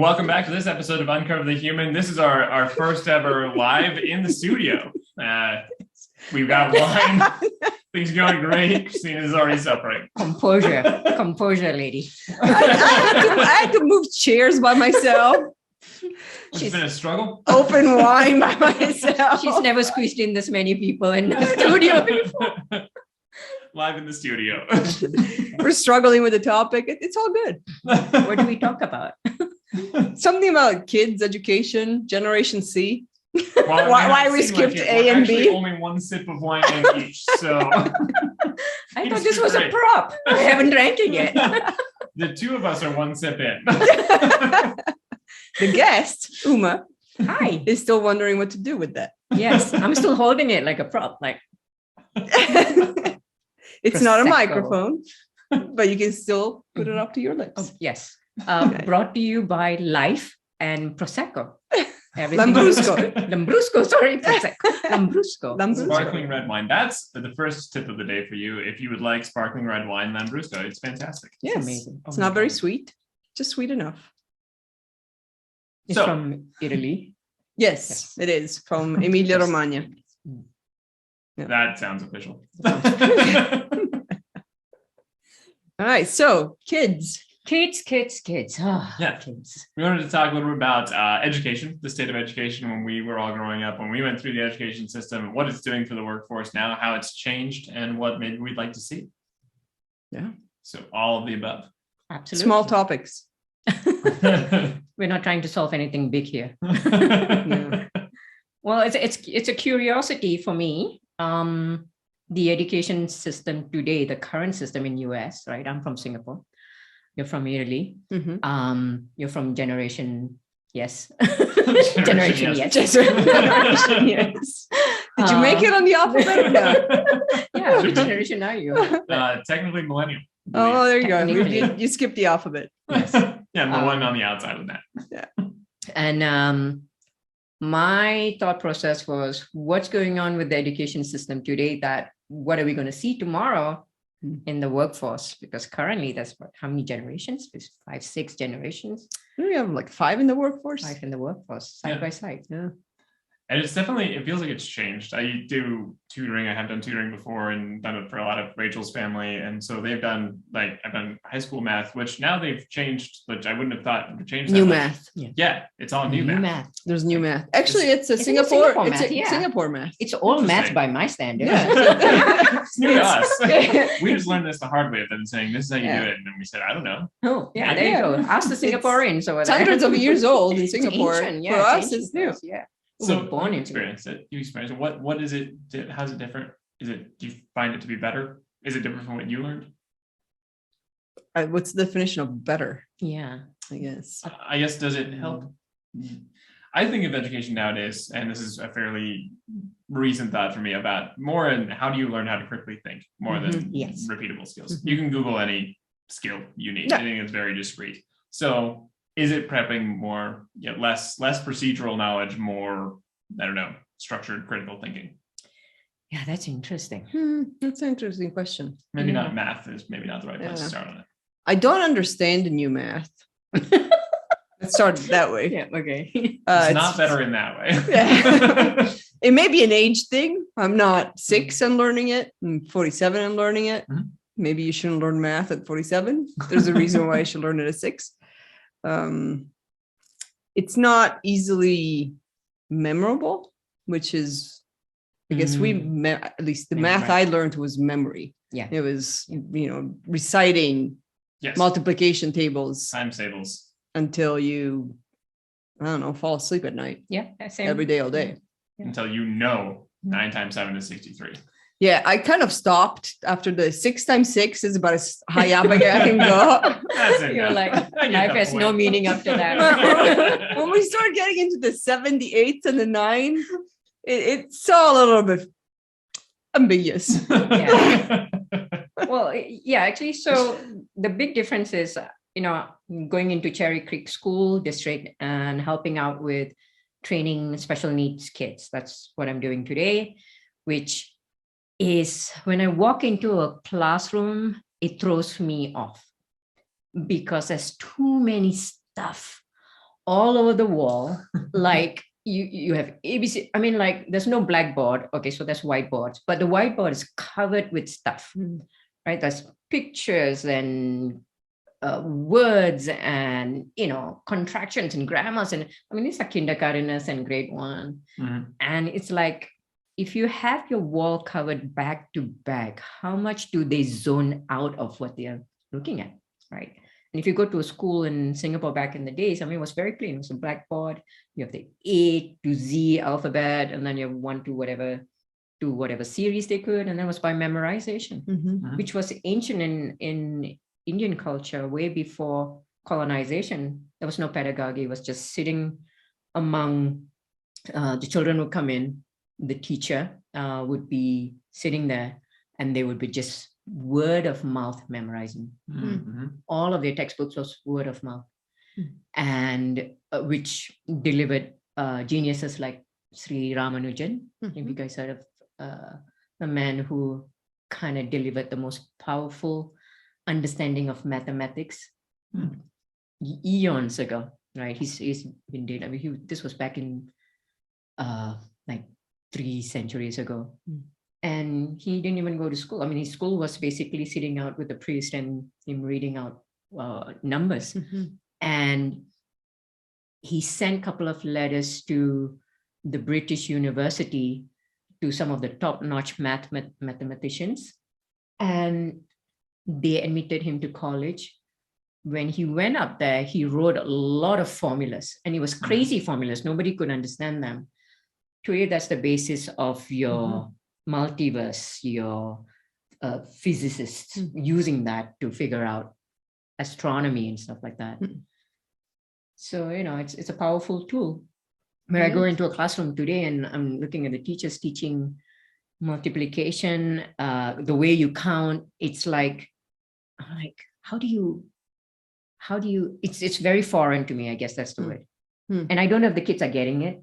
Welcome back to this episode of Uncover the Human. This is our first ever live in the studio. We've got wine. Things are going great. Christina's already suffering. Composure, lady. I had to move chairs by myself. It's been a struggle. Open wine by myself. She's never squeezed in this many people in the studio before. Live in the studio. We're struggling with the topic. It's all good. What do we talk about? Something about kids, education, Generation C. Well, why we skipped A and B. Only one sip of wine in each, so. I thought this was a prop. I haven't drank it yet. The two of us are one sip in. The guest, Uma, Hi. is still wondering what to do with that. Yes, I'm still holding it like a prop. Like It's not a Prosecco. microphone, but you can still put it up to your lips. Oh, yes. Okay. Brought to you by Life and Prosecco. Lambrusco. Lambrusco, sorry. Prosecco. Lambrusco. Sparkling red wine. That's the first tip of the day for you. If you would like sparkling red wine, Lambrusco, it's fantastic. Yes, amazing. it's not very sweet, just sweet enough. It's So- from Italy. Yes, it is from Emilia Romagna. That sounds official. All right, so kids. Kids. Oh, Yeah. kids. We wanted to talk a little bit about education, the state of education when we were all growing up, when we went through the education system, what it's doing for the workforce now, how it's changed, and what maybe we'd like to see. Yeah. So all of the above. Absolutely. Small topics. We're not trying to solve anything big here. Yeah. Well, it's a curiosity for me. The education system today, the current system in US, right? I'm from Singapore. You're from Italy. Mhm. You're from generation, yes. Generation yes. Generation, yes. Did you make it on the alphabet or no? Yeah, which generation are you? Technically millennial. Oh, there you go. Technically. You skipped the alphabet. Yes. Yeah, I'm the one on the outside of that. And my thought process was, what's going on with the education system today? What are we going to see tomorrow in the workforce? Because currently, that's how many generations? There's 5, 6 generations. We have like 5 in the workforce. 5 in the workforce, side Yeah. by side. Yeah. And it's definitely, it feels like it's changed. I do tutoring. I have done tutoring before and done it for a lot of Rachel's family. And so they've done, like, I've done high school math, which now they've changed, which I wouldn't have thought would change. New that much. math. Yeah, it's all new math. There's new math. Actually, it's a It's Singapore. Singapore It's math, a yeah. Singapore math. It's all math Interesting. by my standards. Yeah. It's new to us. It's- We just learned this the hard way of them saying, this is how you Yeah. do it. And then we said, I don't know. Oh, yeah, there Yeah. you go. Ask the Singaporeans over It's there. hundreds of years old in It's Singapore. ancient, yeah, For us, ancient it's new. for us, yeah. We So were born you into it. experienced it. You experienced it. What is it? How's it different? Do you find it to be better? Is it different from what you learned? What's the definition of better? Yeah. I guess. I guess, does it help? I think of education nowadays, and this is a fairly recent thought for me, about more in how do you learn how to critically think more than Yes. repeatable skills. Mhm. You can Google any skill you need. Yeah. I think it's very discrete. So is it prepping more, less procedural knowledge, more, I don't know, structured critical thinking? Yeah, that's interesting. That's an interesting question. Maybe Yeah. not math is maybe not the right place to Yeah. start on it. I don't understand the new math. Let's start that way. Yeah, okay. It's not better in that way. Yeah. It may be an age thing. I'm not 6 and learning it. I'm 47 and learning it. Mhm. Maybe you shouldn't learn math at 47. There's a reason why I should learn it at 6. It's not easily memorable, which is, I guess at least the Yeah, math right. I learned was memory. Yeah. It was, reciting Yes. multiplication tables Times tables. until you, I don't know, fall asleep at night Yeah, same. every day, all day. Yeah. Until 9 times 7 is 63. Yeah, I kind of stopped after the 6 times 6 is about as high up I can go. That's it. You're like, I get life the has no point. meaning after that. When we start getting into the 7, the 8, and the 9, it's all a little bit ambiguous. Well, yeah, actually, so the big difference is, going into Cherry Creek School District and helping out with training special needs kids. That's what I'm doing today, which is when I walk into a classroom, it throws me off because there's too many stuff all over the wall, like you have ABC. I mean, like there's no blackboard. Okay, so there's whiteboards, but the whiteboard is covered with stuff, right? There's pictures and words and contractions and grammars, and I mean these are kindergarteners and grade 1, and it's like if you have your wall covered back to back, how much do they zone out of what they are looking at, right? And if you go to a school in Singapore back in the days, I mean, it was very plain. It was a blackboard. You have the A to Z alphabet, and then you have 1 to whatever series they could, and then it was by memorization, which was ancient in Indian culture way before colonization. There was no pedagogy. It was just sitting among the children would come in, the teacher would be sitting there, and they would be just word of mouth memorizing. All of their textbooks was word of mouth, and which delivered geniuses like Sri Ramanujan. Have you guys heard of the man who kind of delivered the most powerful understanding of mathematics eons ago, right? He's been dead. I mean, this was back in like 3 centuries ago. And he didn't even go to school. I mean, his school was basically sitting out with the priest and him reading out numbers. And he sent a couple of letters to the British University, to some of the top-notch mathematicians. And they admitted him to college. When he went up there, he wrote a lot of formulas, and it was crazy formulas. Nobody could understand them. Today, that's the basis of your multiverse, your physicists using that to figure out astronomy and stuff like that. So, it's a powerful tool. When I go into a classroom today and I'm looking at the teachers teaching multiplication, the way you count, it's like how do you, it's very foreign to me, I guess that's the word. And I don't know if the kids are getting it,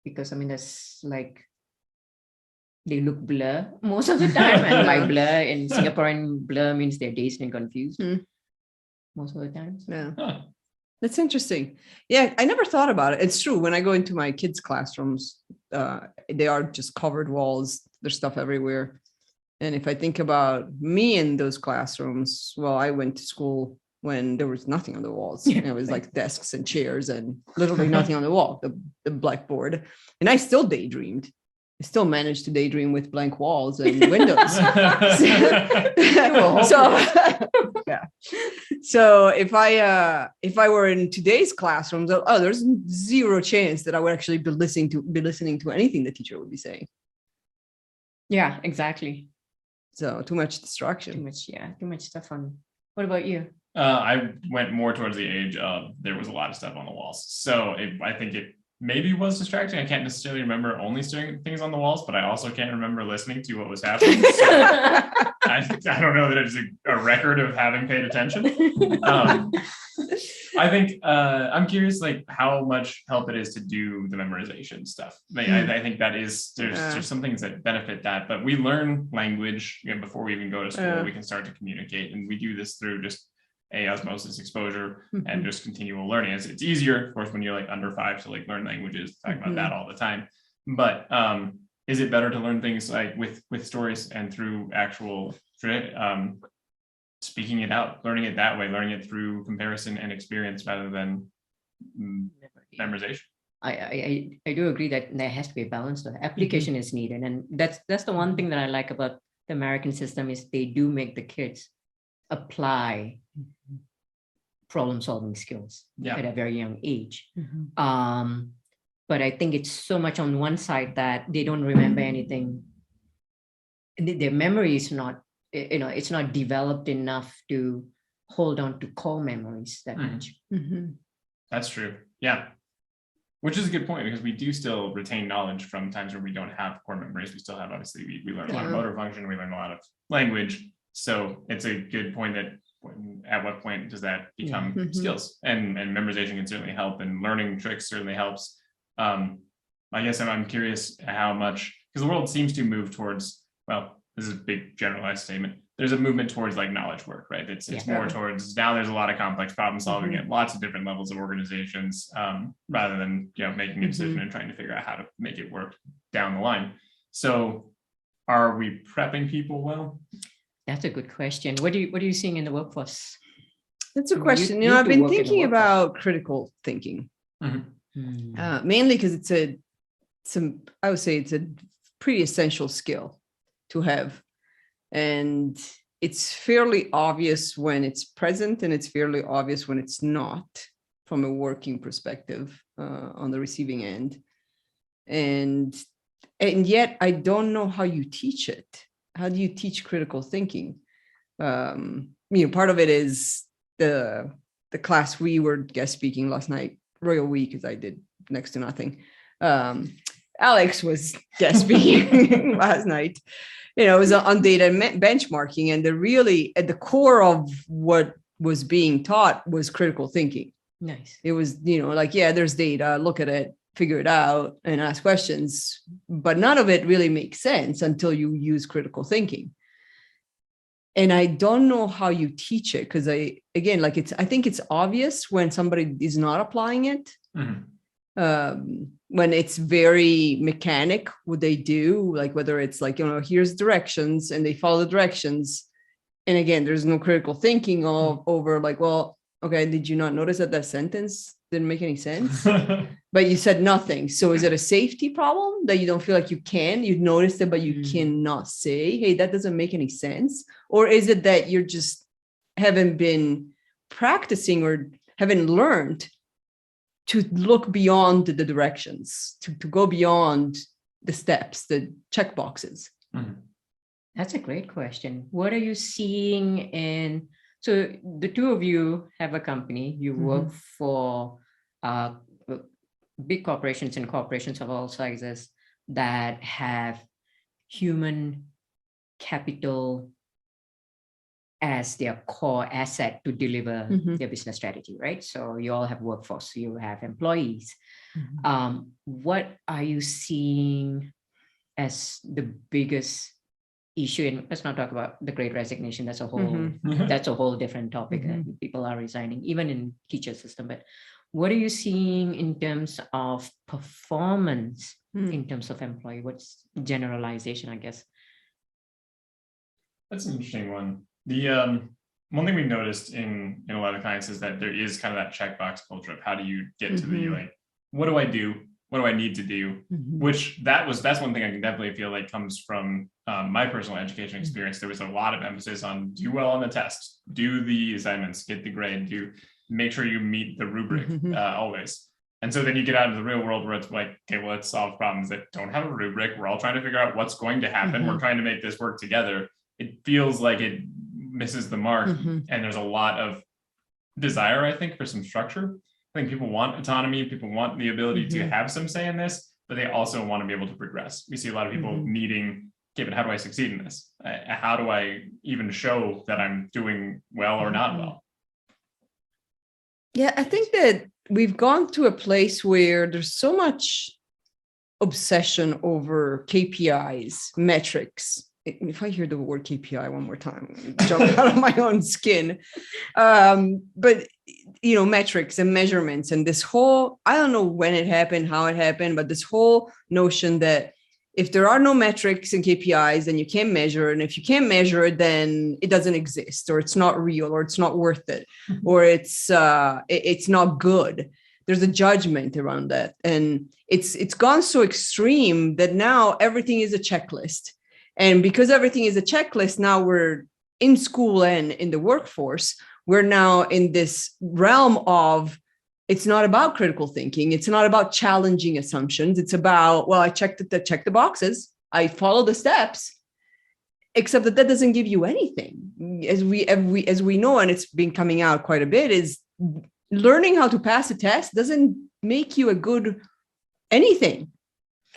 because I mean, that's like, they look blur most of the time. And by blur in Singaporean, blur means they're dazed and confused most of the time. Yeah. That's interesting. Yeah, I never thought about it. It's true. When I go into my kids' classrooms, they are just covered walls. There's stuff everywhere. And if I think about me in those classrooms, well, I went to school when there was nothing on the walls. It was like desks and chairs and literally nothing on the wall, the blackboard. And I still daydreamed. I still managed to daydream with blank walls and windows. So if I were in today's classrooms, there's zero chance that I would actually be listening to anything the teacher would be saying. Yeah, exactly. So too much distraction. Too much stuff on. What about you? I went more towards the age of there was a lot of stuff on the walls. So I think it maybe was distracting. I can't necessarily remember only staring things on the walls, but I also can't remember listening to what was happening. So I don't know that it's a record of having paid attention. I think I'm curious, like how much help it is to do the memorization stuff. Like, I think that is there's some things that benefit that, but we learn language before we even go to school. We can start to communicate, and we do this through just osmosis, exposure, and just continual learning. It's easier, of course, when you're like under 5 to like learn languages, talk about that all the time. But is it better to learn things like with stories and through actual speaking it out, learning it that way, learning it through comparison and experience rather than memorization? I do agree that there has to be a balance. The application is needed, and that's the one thing that I like about the American system is they do make the kids apply problem-solving skills at a very young age. But I think it's so much on one side that they don't remember anything. Their memory is not, it's not developed enough to hold on to core memories that much. That's true. Yeah. Which is a good point, because we do still retain knowledge from times where we don't have core memories. We still have, obviously, we learn a lot of motor function, we learn a lot of language. So it's a good point that at what point does that become skills? And memorization can certainly help, and learning tricks certainly helps. I guess I'm curious how much, because the world seems to move towards, well, this is a big generalized statement, there's a movement towards like knowledge work, right? It's more towards, now there's a lot of complex problem solving at lots of different levels of organizations, rather than, making a decision and trying to figure out how to make it work down the line. So are we prepping people well? That's a good question. What are you seeing in the workforce? That's a question. I've been thinking about critical thinking, mainly because I would say it's a pretty essential skill to have. And it's fairly obvious when it's present, and it's fairly obvious when it's not, from a working perspective on the receiving end. And yet I don't know how you teach it. How do you teach critical thinking? Part of it is the class we were guest speaking last night, Royal Week, because I did next to nothing. Alex was guest speaking last night. It was on data benchmarking, and really at the core of what was being taught was critical thinking. Nice. It was, there's data, look at it, figure it out, and ask questions. But none of it really makes sense until you use critical thinking. And I don't know how you teach it, because I think it's obvious when somebody is not applying it. When it's very mechanic, what they do, like whether it's like, here's directions and they follow the directions. And again, there's no critical thinking over like, well, okay, did you not notice that sentence didn't make any sense? But you said nothing. So is it a safety problem that you don't feel like you noticed it, but you cannot say, hey, that doesn't make any sense? Or is it that you're just haven't been practicing or haven't learned to look beyond the directions, to go beyond the steps, the check boxes? That's a great question. What are you seeing so the two of you have a company, you work for big corporations and corporations of all sizes that have human capital as their core asset to deliver their business strategy, right? So you all have workforce, you have employees. What are you seeing as the biggest issue? And let's not talk about the Great Resignation. That's a whole different topic. People are resigning, even in teacher system. But what are you seeing in terms of performance, in terms of employee? What's generalization, I guess? That's an interesting one. The one thing we noticed in a lot of clients is that there is kind of that checkbox culture of how do you get to the like, what do I do? What do I need to do? Which that's one thing I can definitely feel like comes from my personal education experience. There was a lot of emphasis on do well on the test, do the assignments, get the grade, make sure you meet the rubric always. And so then you get out into the real world where it's like, okay, well, let's solve problems that don't have a rubric. We're all trying to figure out what's going to happen. We're trying to make this work together. It feels like it misses the mark. And there's a lot of desire, I think, for some structure. I think people want autonomy. People want the ability to have some say in this, but they also want to be able to progress. We see a lot of people needing, okay, but how do I succeed in this? How do I even show that I'm doing well or not well? Yeah, I think that we've gone to a place where there's so much obsession over KPIs, metrics. If I hear the word KPI one more time, I'm jump out of my own skin. But metrics and measurements and this whole, I don't know when it happened, how it happened, but this whole notion that if there are no metrics and KPIs, then you can't measure. And if you can't measure it, then it doesn't exist, or it's not real, or it's not worth it, or it's not good. There's a judgment around that. And it's gone so extreme that now everything is a checklist. And because everything is a checklist, now we're in school and in the workforce, we're now in this realm of, it's not about critical thinking. It's not about challenging assumptions. It's about, well, I check the boxes. I follow the steps, except that doesn't give you anything. As we know, and it's been coming out quite a bit, is learning how to pass a test doesn't make you a good anything.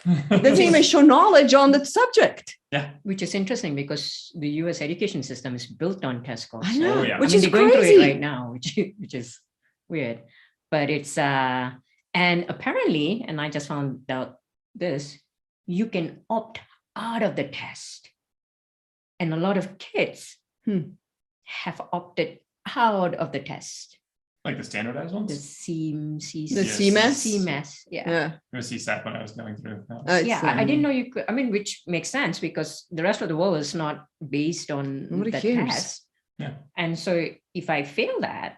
It doesn't even show knowledge on the subject. Yeah, which is interesting because the U.S. education system is built on test scores. I know, Which is they're going through it right now, which is weird. But it's and apparently, and I just found out this, you can opt out of the test And a lot of kids have opted out of the test. Like the standardized ones? The CMAS? CMAS, yeah. It was CSAT when I was going through. Yeah, I didn't know you could, I mean, which makes sense because the rest of the world is not based on Nobody the cares. test. Yeah. And so if I fail that,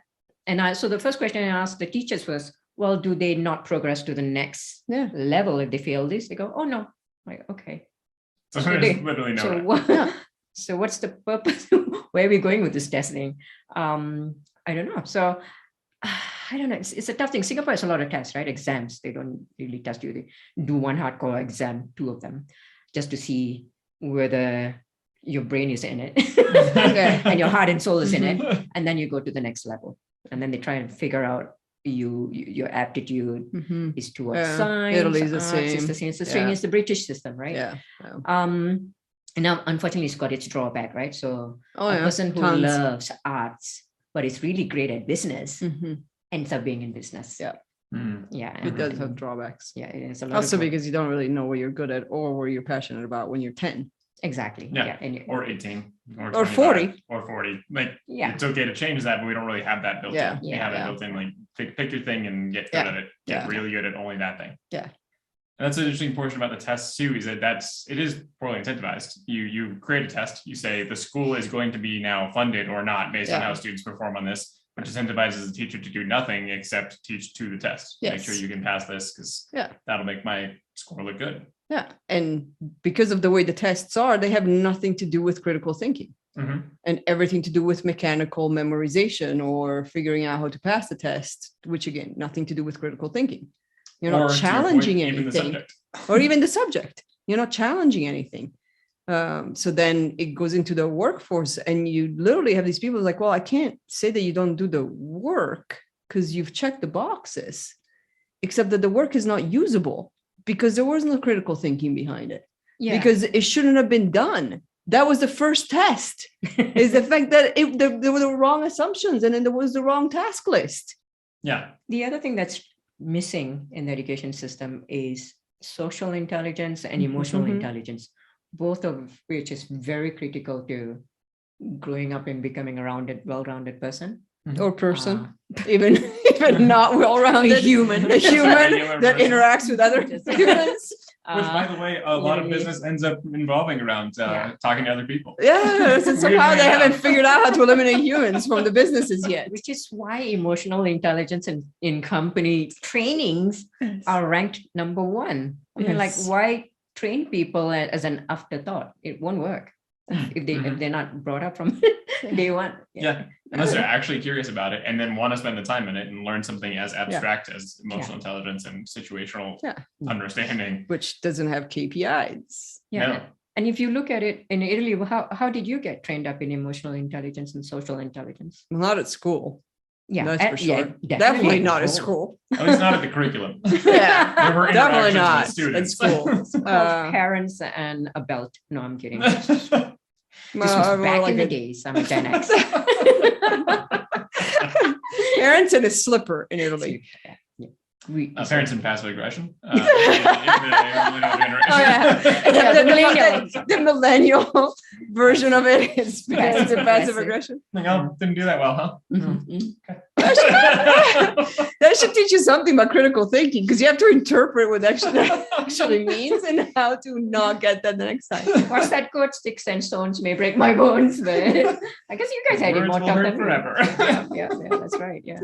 so the first question I asked the teachers was, well, do they not progress to the next level if they fail this? They go, oh no. I'm like, okay. So there's literally no. So what's the purpose? Where are we going with this testing? I don't know. So I don't know. It's a tough thing. Singapore has a lot of tests, right? Exams. They don't really test you. They do one hardcore exam, 2 of them, just to see whether your brain is in it and your heart and soul is in it. And then you go to the next level. And then they try and figure out your aptitude is towards science. Italy's the arts, same. It's the same. It's the same. It's the British system, right? Yeah. And now, unfortunately, it's got its drawback, right? So a person who Tons. loves arts, but is really great at business, ends up being in business. Yeah. Yeah. It does have drawbacks. Yeah, it's a lot Also of because you don't really know what you're good at or what you're passionate about when you're 10. exactly. Yeah. And Or 18. Or 40. Or 40. Like, yeah. it's okay to change that, but we don't really have that built Yeah. in. We Yeah. have it Yeah. built in, like, pick your thing and get good at it. Get really good at only that thing. Yeah. And that's an interesting portion about the tests too, is that it is poorly incentivized. You create a test, you say the school is going to be now funded or not based on how students perform on this, which incentivizes the teacher to do nothing except teach to the test. Make sure you can pass this because that'll make my score look good. Yeah. And because of the way the tests are, they have nothing to do with critical thinking and everything to do with mechanical memorization or figuring out how to pass the test, which again, nothing to do with critical thinking. You're not challenging anything or even the subject. You're not challenging anything. So then it goes into the workforce and you literally have these people like, well, I can't say that you don't do the work because you've checked the boxes, except that the work is not usable because there was no critical thinking behind it. Yeah. Because it shouldn't have been done. That was the first test, is the fact that there were the wrong assumptions and then there was the wrong task list. Yeah. The other thing that's missing in the education system is social intelligence and emotional intelligence, both of which is very critical to growing up and becoming a well-rounded person. Or person, even not well-rounded, a human that interacts with other humans. Which, by the way, a lot of business ends up involving around talking to other people. Yeah, so somehow they haven't figured out how to eliminate humans from the businesses yet. Which is why emotional intelligence in company trainings are ranked number 1. I mean, like, why train people as an afterthought? It won't work if they're not brought up from day one. Unless they're actually curious about it and then want to spend the time in it and learn something as abstract as emotional intelligence and situational understanding, which doesn't have KPIs. No. And if you look at it in Italy, how did you get trained up in emotional intelligence and social intelligence? Not at school. Yeah, that's for sure. Definitely not at school. At least not at the curriculum. Yeah, there were definitely not with students. at school. Parents and a belt. No, I'm kidding. This was back in the days. I'm a Gen X. Parents and a slipper in Italy. Parents and passive aggression. The millennial version of it is parents and passive aggression. Didn't do that well, huh? That should teach you something about critical thinking because you have to interpret what actually means and how to not get that the next time. What's that quote? Sticks and stones may break my bones, but I guess you guys had it more tough than forever. Yeah, that's right. Yeah.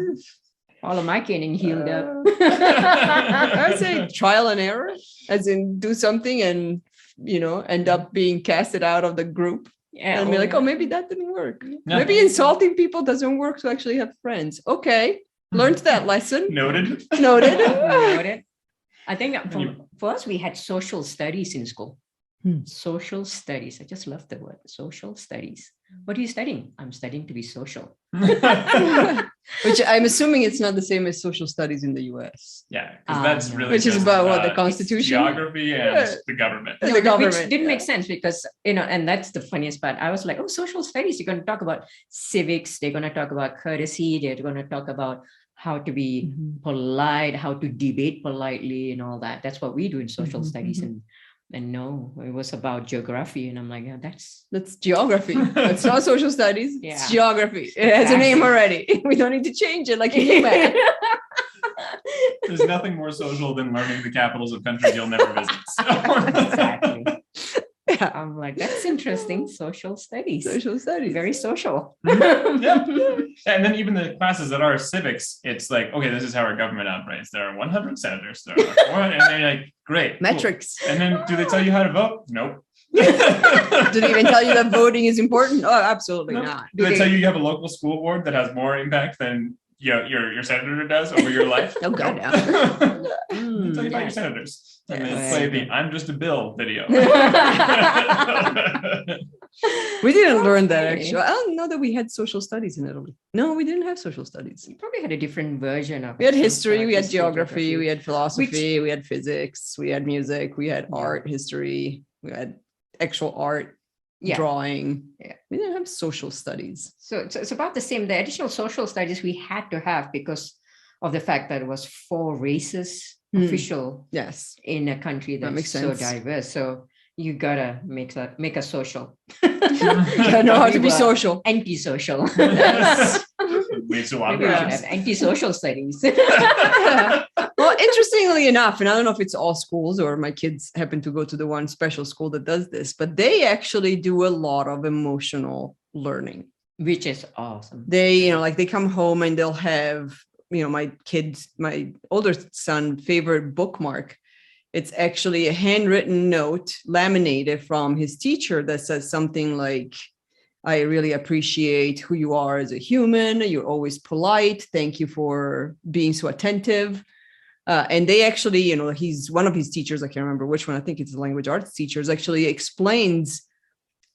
All of my caning healed up. I would say trial and error, as in do something and, end up being casted out of the group. Yeah, and be like, oh, maybe that didn't work. Yeah. Maybe insulting people doesn't work to actually have friends. Okay, learned that lesson. Noted. I think for us, we had social studies in school. Social studies. I just love the word social studies. What are you studying? I'm studying to be social. Which I'm assuming it's not the same as social studies in the US. Yeah, because that's really which is about what, the Constitution, geography, and the government. And the government, which didn't make sense because and that's the funniest part. I was like, oh, social studies. You're going to talk about civics. They're going to talk about courtesy. They're going to talk about how to be polite, how to debate politely, and all that. That's what we do in social studies. And And no, it was about geography. And I'm like, yeah, that's geography. That's not social studies. Yeah. It's geography. It has a name already. We don't need to change it like you do, man. There's nothing more social than learning the capitals of countries you'll never visit. So. Exactly. Yeah. I'm like, that's interesting. Social studies. Social studies. Very social. Yeah. And then even the classes that are civics, it's like, okay, this is how our government operates. There are 100 senators. There are 400, and they're like, great. Cool. Metrics. And then do they tell you how to vote? Nope. Do they even tell you that voting is important? Oh, absolutely No. not. Do they tell you you have a local school board that has more impact than your senator does over your life? Oh, God, Nope. no. They tell you about your senators. And they play the "I'm just a bill" video. We didn't learn that, Okay. actually. I don't know that we had social studies in Italy. No, we didn't have social studies. We probably had a different version of We had it. history, we had History, geography, we had philosophy, we had physics, we had music, we had Yeah. art, history, we had actual art, Yeah. drawing. Yeah. We didn't have social studies. So it's about the same. The additional social studies we had to have because of the fact that it was 4 races official Yes. in a country That that's makes so sense. diverse. So you gotta make a social. I know how to We be were social. Antisocial. Yes. Wait, so Maybe we should obvious. have antisocial studies. Well, interestingly enough, and I don't know if it's all schools or my kids happen to go to the one special school that does this, but they actually do a lot of emotional learning. Which is awesome. They, like they come home and they'll have, my older son favorite bookmark. It's actually a handwritten note laminated from his teacher that says something like, I really appreciate who you are as a human. You're always polite. Thank you for being so attentive. And they actually, he's one of his teachers. I can't remember which one. I think it's the language arts teachers actually explains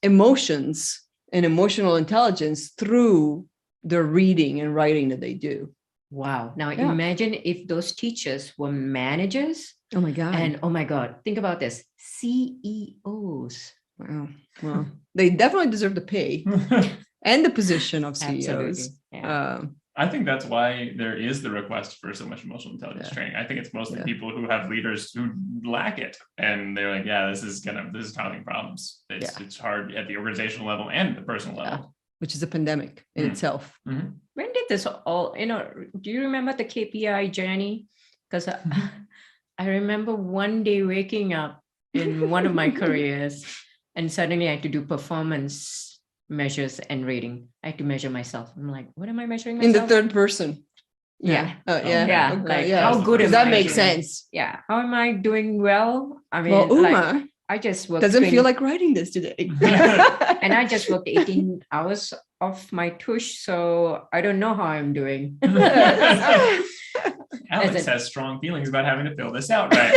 emotions and emotional intelligence through the reading and writing that they do. Wow. Now Yeah. imagine if those teachers were managers. Oh my God. And oh my God, think about this. CEOs. Wow. Well, they definitely deserve the pay and the position of CEOs. Absolutely. Yeah. I think that's why there is the request for so much emotional intelligence Yeah. training. I think it's mostly Yeah. people who have leaders who lack it, and they're like, "Yeah, this is causing problems. It's hard at the organizational level and the personal level." Which is a pandemic in itself. Mm-hmm. When did this all, do you remember the KPI journey? Because I remember one day waking up in one of my careers and suddenly I had to do performance measures and rating. I had to measure myself. I'm like, what am I measuring myself? In the third person. Yeah. Oh, yeah. Yeah. Okay, Like yeah. how good Does am that I make doing? sense? Yeah. How am I doing well? I mean, Well, Uma like, I just worked doesn't 20 feel like writing this today. and I just worked 18 hours off my tush, so I don't know how I'm doing. Alex has strong feelings about having to fill this out, right?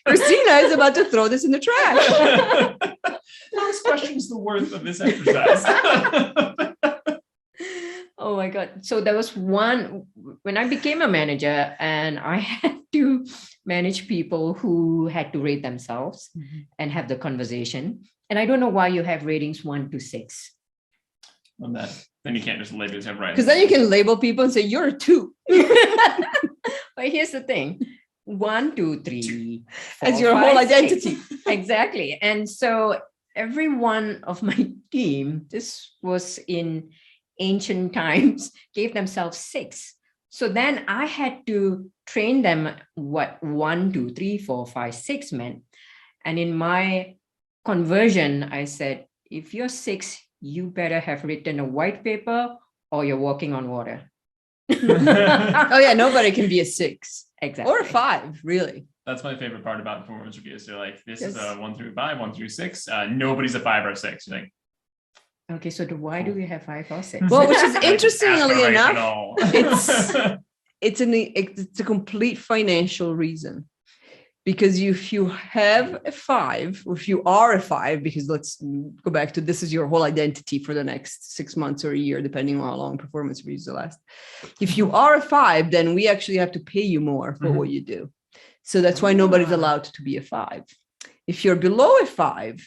Christina is about to throw this in the trash. Alex questions the worth of this exercise. Oh my God. So there was one when I became a manager and I had to manage people who had to rate themselves and have the conversation. And I don't know why you have ratings 1 to 6. On that, then you can't just label yourself right. Because then you can label people and say, you're a 2. But here's the thing. 1, 2, 3. As 4, your 5, whole 6. identity. Exactly. And so every one of my team, this was in ancient times, gave themselves 6. So then I had to train them what 1, 2, 3, 4, 5, 6 meant. And in my conversion, I said, if you're 6, you better have written a white paper or you're walking on water. Oh yeah, nobody can be a 6. Exactly. Or a 5, really. That's my favorite part about performance reviews. They're like, this is Yes. a 1 through 5, 1 through 6. Nobody's a 5 or a 6. You're like, Okay, so why do we have 5 or 6? Well, which is interestingly enough, aspirational. it's a complete financial reason. Because if you have a 5, or if you are a 5, because let's go back to this is your whole identity for the next 6 months or a year, depending on how long performance reviews will last. If you are a 5, then we actually have to pay you more for what you do. So that's why nobody's allowed to be a 5. If you're below a 5,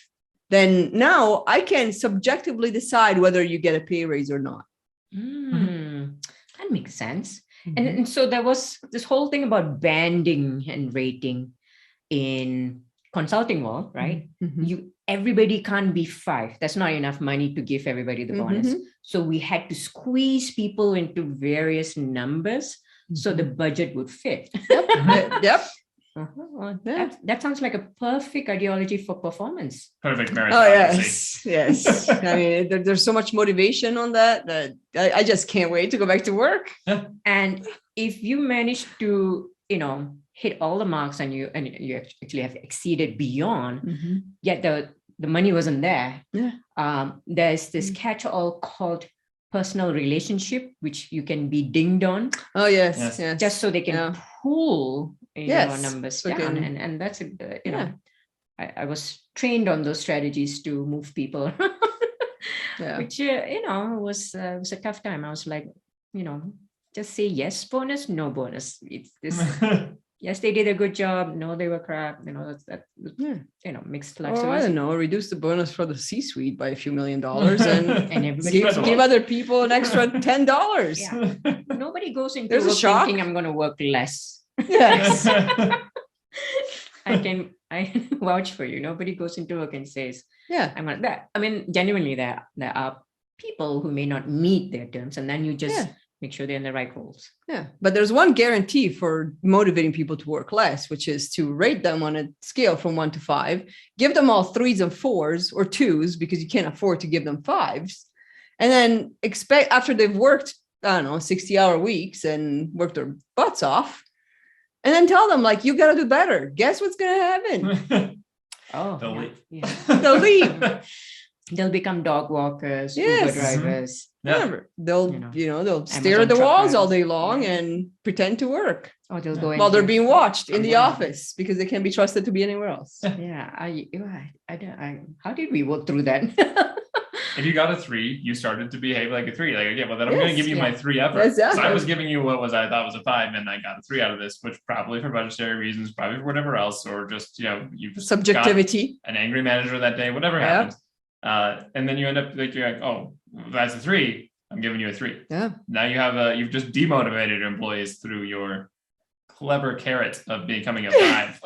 then now I can subjectively decide whether you get a pay raise or not. That makes sense. And so there was this whole thing about banding and rating in consulting world, right? Mhm. Everybody can't be 5. That's not enough money to give everybody the bonus. So we had to squeeze people into various numbers so the budget would fit. Yep. Well, Yeah. that sounds like a perfect ideology for performance. Perfect Oh meritocracy. yes. I mean, there's so much motivation on that I just can't wait to go back to work. And if you manage to, hit all the marks and you actually have exceeded beyond, yet the money wasn't there. Yeah. There's this catch-all called personal relationship, which you can be dinged on. Oh yes. Just so they can pull numbers so down. And that's I was trained on those strategies to move people around, which was a tough time. I was like, just say yes bonus, no bonus. It's this. Yes, they did a good job. No, they were crap. Mixed life. Or I don't know, reduce the bonus for the C-suite by a few $1 million and everybody give other people an extra $10. Yeah. Nobody goes into There's a work shock. thinking I'm going to work less. Yes. I vouch for you. Nobody goes into work and says, I'm going to that. I mean, genuinely, there are people who may not meet their terms, and then you just make sure they're in the right roles. Yeah. But there's one guarantee for motivating people to work less, which is to rate them on a scale from 1 to 5, give them all 3s and 4s or 2s because you can't afford to give them 5s. And then expect after they've worked, 60-hour weeks and worked their butts off. And then tell them, like, you got to do better. Guess what's going to happen? They'll leave. Yeah. They'll leave. They'll become dog walkers, Uber drivers. Whatever. They'll, they'll stare Amazon at the truck walls drivers. all day long and pretend to work Or they'll go while they're into- being watched in the office because they can't be trusted to be anywhere else. Yeah. How did we work through that? If you got a 3, you started to behave like a 3. Like, okay, well, then I'm going to give you my 3 effort. Exactly. So I was giving you what I thought was a 5, and I got a 3 out of this, which probably for budgetary reasons, probably for whatever else, or just, you Subjectivity. got an angry manager that day, whatever happened. And then you end up like, you're like, oh, that's a 3. I'm giving you a 3. Yeah. Now you've just demotivated your employees through your clever carrot of becoming a 5.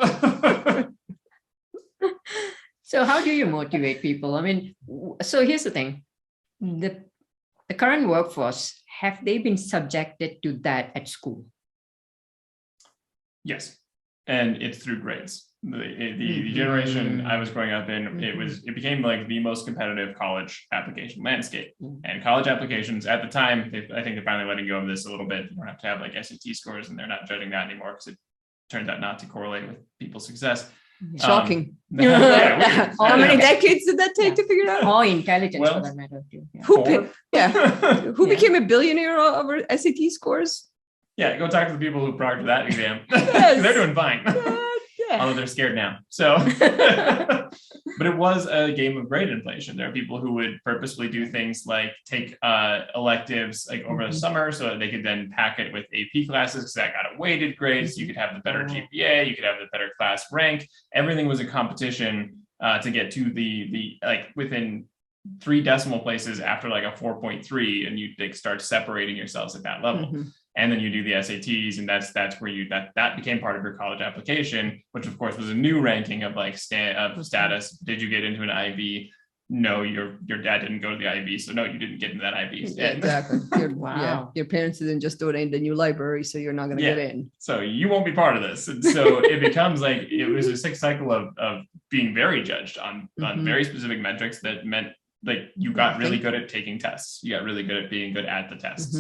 So how do you motivate people? I mean, so here's the thing. The current workforce, have they been subjected to that at school? Yes. And it's through grades. The generation I was growing up in, it became like the most competitive college application landscape. And college applications at the time, I think they're finally letting go of this a little bit. You don't have to have like SAT scores, and they're not judging that anymore because it turns out not to correlate with people's success. Shocking. Yeah, How many decades did that take to figure it out? Or intelligence, Well, for that matter, too. Yeah. Who became a billionaire over SAT scores? Yeah, go talk to the people who proctored that exam. Yes. They're doing fine. Although they're scared now. So, but it was a game of grade inflation. There are people who would purposely do things like take electives like over the summer so that they could then pack it with AP classes because that got a weighted grade. So you could have the better GPA, you could have the better class rank. Everything was a competition to get to the like within 3 decimal places after like a 4.3, and you like start separating yourselves at that level. And then you do the SATs, and that's where that became part of your college application, which of course was a new ranking of like status. Did you get into an IB? No, your dad didn't go to the IB, so no, you didn't get into that IB. Yeah, exactly. Your parents didn't just donate the new library, so you're not going to get in. So you won't be part of this. And so it becomes like it was a 6 cycle of being very judged on very specific metrics that meant like you got really good at taking tests. You got really good at being good at the tests.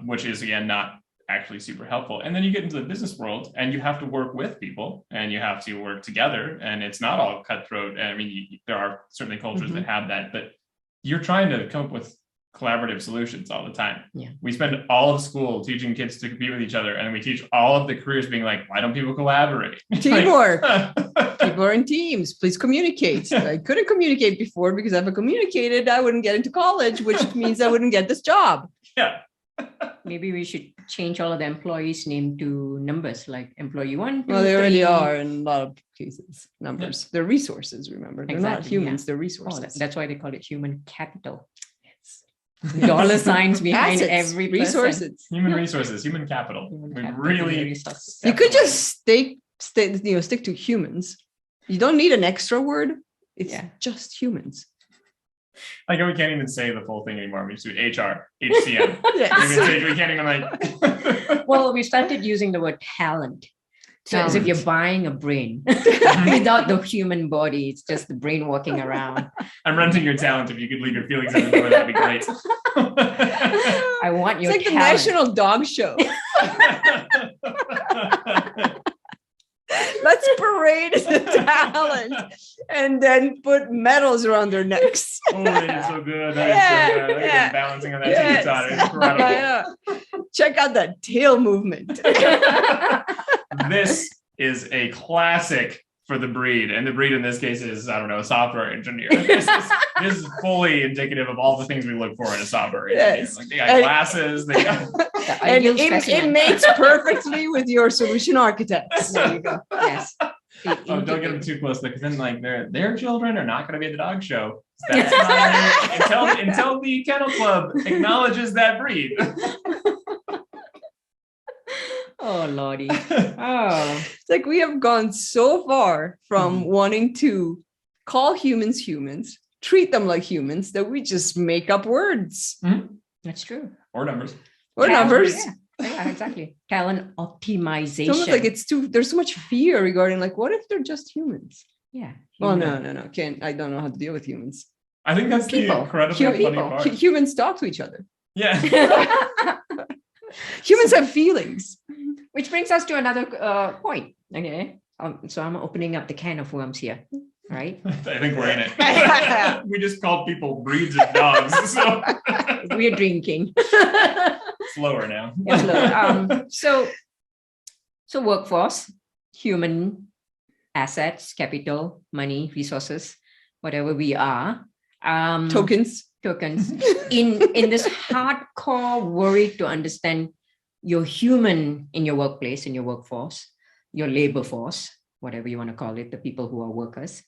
Which is again not actually super helpful. And then you get into the business world and you have to work with people and you have to work together, and it's not all cutthroat. I mean, there are certainly cultures that have that, but you're trying to come up with collaborative solutions all the time. We spend all of school teaching kids to compete with each other, and we teach all of the careers being like, why don't people collaborate? Teamwork. People are in teams. Please communicate. I couldn't communicate before because if I communicated, I wouldn't get into college, which means I wouldn't get this job. Yeah. Maybe we should change all of the employees' name to numbers, like employee 1, 2, Well, they already 3. are in a lot of cases. Numbers. They're resources, remember. They're not humans, they're Oh, resources. that's why they call it human capital. Dollar signs behind Assets, every person. resources. Human resources, human capital. Human We capital, really human resources. You could just stick to humans. You don't need an extra word. It's just humans. Like we can't even say the full thing anymore. We just do HR, HCM. Yes. We can't even like. Well, we started using the word talent. So as if you're buying a brain without the human body, it's just the brain walking around. I'm renting your talent. If you could leave your feelings at the door, that'd be great. I want your It's like talent. the National Dog Show. Let's parade the talent and then put medals around their necks. Oh, that is so good. That is so good. Look at them balancing on that teeter-totter. It's incredible. Check out that tail movement. This is a classic for the breed, and the breed in this case is, I don't know, a software engineer. This is fully indicative of all the things we look for in a software engineer. Yes. Like they got glasses, they got And it mates perfectly with your solution architects. There you go. Yes. oh, don't get them too close, because then like their children are not going to be at the dog show. That's not until the kennel club acknowledges that breed. Oh Lordy. Oh. It's like we have gone so far from wanting to call humans humans, treat them like humans, that we just make up words. That's true. Or numbers. Or numbers. Yeah, exactly. Talent optimization. It's almost like there's so much fear regarding like, what if they're just humans? Yeah. Well, no. I don't know how to deal with humans. I think that's the incredibly funny part. Humans talk to each other. Yeah. Humans have feelings. Which brings us to another point. Okay. So I'm opening up the can of worms here. Right. I think we're in it. We just called people breeds of dogs. So we're drinking. Slower now. Yeah, slower. So workforce, human assets, capital, money, resources, whatever we are. Tokens. In this hardcore worry to understand you're human in your workplace, in your workforce, your labor force, whatever you want to call it, the people who are workers.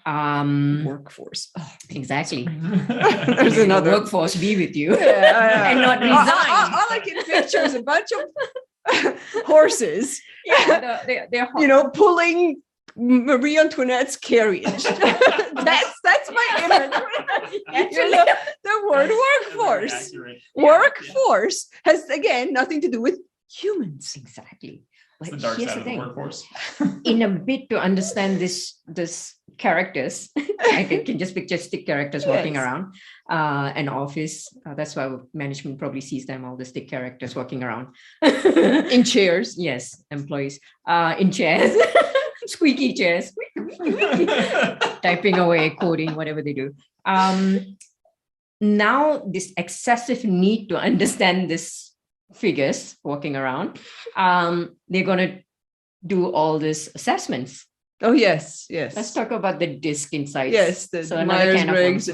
Workforce. Oh, exactly. There's another workforce be with you and not resign. All I can picture is a bunch of horses. Yeah, they're pulling Marie Antoinette's carriage. that's my image. The word workforce. Workforce has again nothing to do with humans. Exactly. It's the dark side of the workforce. In a bit to understand this characters, I think can just picture stick characters walking around an office. That's why management probably sees them, all the stick characters walking around in chairs. Yes, employees in chairs, squeaky chairs, typing away, coding, whatever they do. Now this excessive need to understand this figures walking around, they're going to do all these assessments. Oh, yes. Let's talk about the DISC insights. Yes, so Myers-Briggs.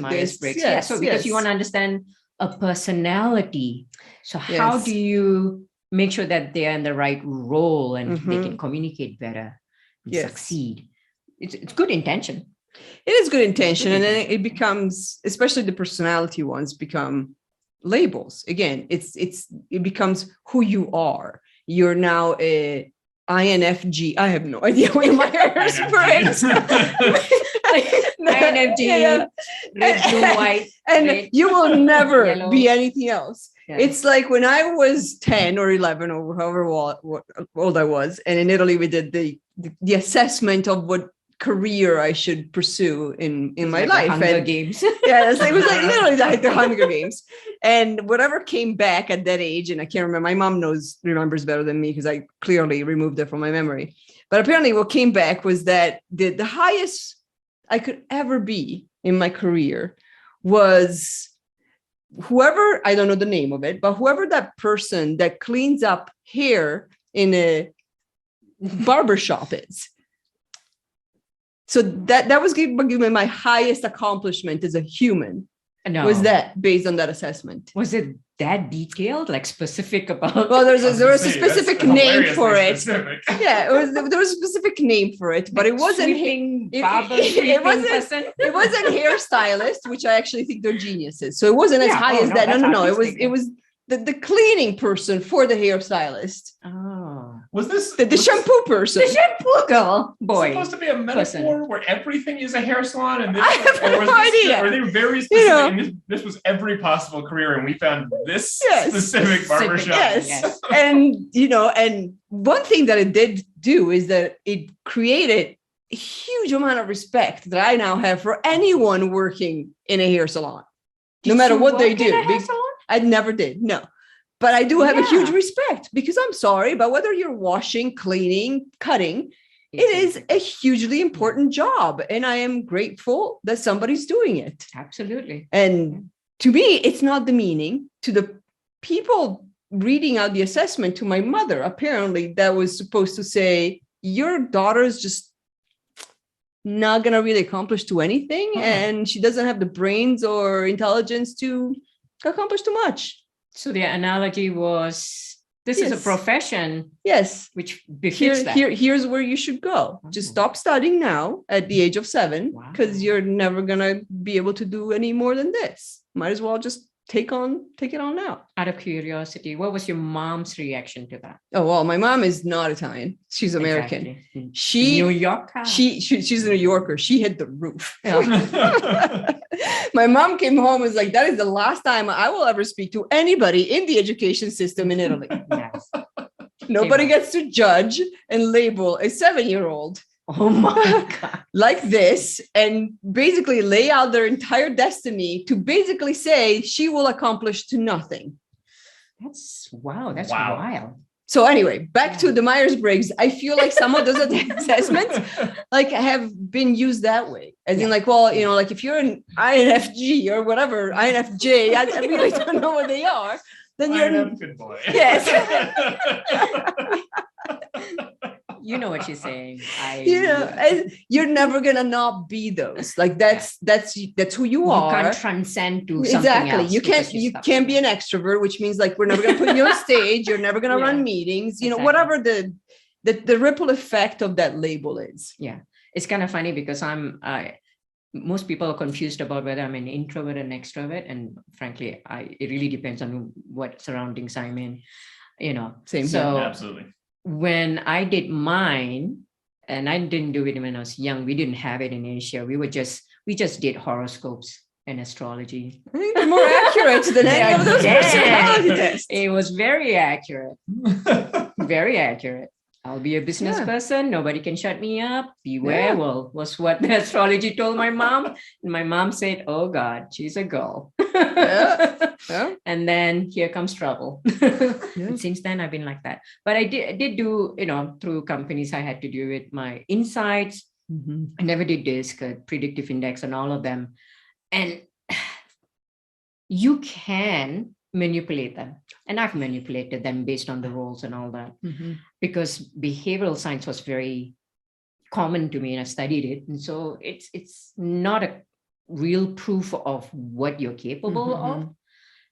Yes, so because you want to understand a personality. So how do you make sure that they're in the right role and they can communicate better and succeed? It's good intention. It is good intention. And then it becomes, especially the personality ones become labels. Again, it becomes who you are. You're now a INFJ. I have no idea what Myers-Briggs. INFJ, red, blue, white, and red, you will never yellow. be anything else. Yeah. It's like when I was 10 or 11 or however old I was, and in Italy we did the assessment of what career I should pursue in my life. Hunger Games. Yes, it was like literally like the Hunger Games. And whatever came back at that age, and I can't remember, my mom remembers better than me because I clearly removed it from my memory. But apparently what came back was that the highest I could ever be in my career was whoever, I don't know the name of it, but whoever that person that cleans up hair in a barbershop is. So that was given my highest accomplishment as a human. No. Was that based on that assessment? Was it that detailed, like specific about? Well, there was a specific name for it. Specific. Yeah, there was a specific name for it, but it wasn't it wasn't hairstylist, which I actually think they're geniuses. So it wasn't as high as that. No. It was the cleaning person for the hairstylist. Oh. Was this The shampoo person. The shampoo girl boy. supposed to be a metaphor where everything is a hair salon? And this, I have or was no this, idea. Or they were very specific, and this was every possible career, and we found this specific barbershop. Yes. And, and one thing that it did do is that it created a huge amount of respect that I now have for anyone working in a hair salon, no matter what they do. I never did. No. But I do have a huge respect because I'm sorry, but whether you're washing, cleaning, cutting, it is a hugely important job. And I am grateful that somebody's doing it. Absolutely. And to me, it's not demeaning. To the people reading out the assessment, to my mother, apparently that was supposed to say, your daughter's just not going to really accomplish to anything. And she doesn't have the brains or intelligence to accomplish too much. So the analogy was, this is a profession. Yes. Which befits that. Here's where you should go. Just stop studying now at the age of 7, because you're never going to be able to do any more than this. Might as well just take it on now. Out of curiosity, what was your mom's reaction to that? Oh, well, my mom is not Italian. She's American. Exactly. She New Yorker. She's a New Yorker. She hit the roof. My mom came home and was like, that is the last time I will ever speak to anybody in the education system in Italy. Yes. Nobody gets to judge and label a 7-year-old. Oh my God. Like this, and basically lay out their entire destiny to basically say she will accomplish to nothing. That's wild. So anyway, back to the Myers-Briggs. I feel like some of those assessments have been used that way. As in like, well, like if you're an INFG or whatever, INFJ, I really don't know what they are. Then you're good boy. Yes. You know what she's saying. And you're never gonna not be those. Like that's who you are. You can't transcend to something else. You can't be an extrovert, which means like we're never gonna put you on stage. You're never gonna run meetings. Whatever the ripple effect of that label is. Yeah, it's kind of funny because most people are confused about whether I'm an introvert and extrovert, and frankly, it really depends on what surroundings I'm in. Same. So absolutely. When I did mine, and I didn't do it when I was young, we didn't have it in Asia. We just did horoscopes and astrology. I think they're more accurate than any of those personality tests. It was very accurate. Very accurate. I'll be a business person. Nobody can shut me up. Beware. Well, was what the astrology told my mom. And my mom said, oh God, she's a girl. And then here comes trouble. And since then, I've been like that. But I did do, through companies, I had to do with my insights. Mm-hmm. I never did DISC, predictive index, and all of them. And you can manipulate them. And I've manipulated them based on the roles and all that, because behavioral science was very common to me and I studied it. And so it's not a real proof of what you're capable of.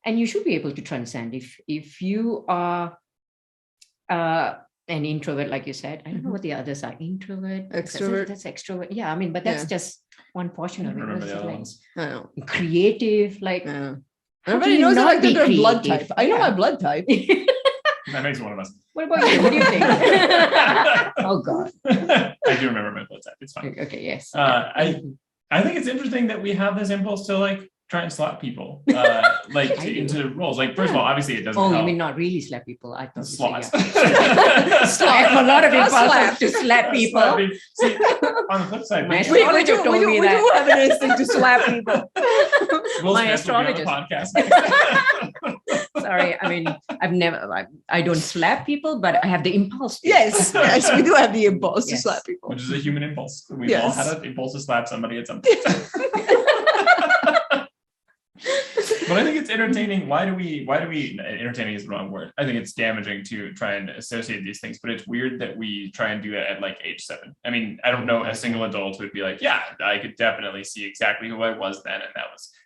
And you should be able to transcend. If you are an introvert, like you said, I don't know what the others are. Introvert, extrovert. That's extrovert. Yeah, but that's just one portion of it. Remember the other ones. I know. Creative, like. Everybody knows like their blood type. I know my blood type. That makes one of us. What about you? What do you think? Oh God. I do remember my blood type. It's fine. Okay, yes. I think it's interesting that we have this impulse to like try and slap people into roles. Like, first of all, obviously it doesn't help. You mean not really slap people? I thought slots. I have a lot of impulse to slap people. See, on the flip side, we do have an instinct to slap people. My astrologist. Podcast. Sorry, I don't slap people, but I have the impulse. Yes, we do have the impulse to slap people. Which is a human impulse. We've all had an impulse to slap somebody at some point. But I think it's entertaining. Why do we entertaining is the wrong word. I think it's damaging to try and associate these things, but it's weird that we try and do it at like age 7. I mean, I don't know a single adult who would be like, yeah, I could definitely see exactly who I was then.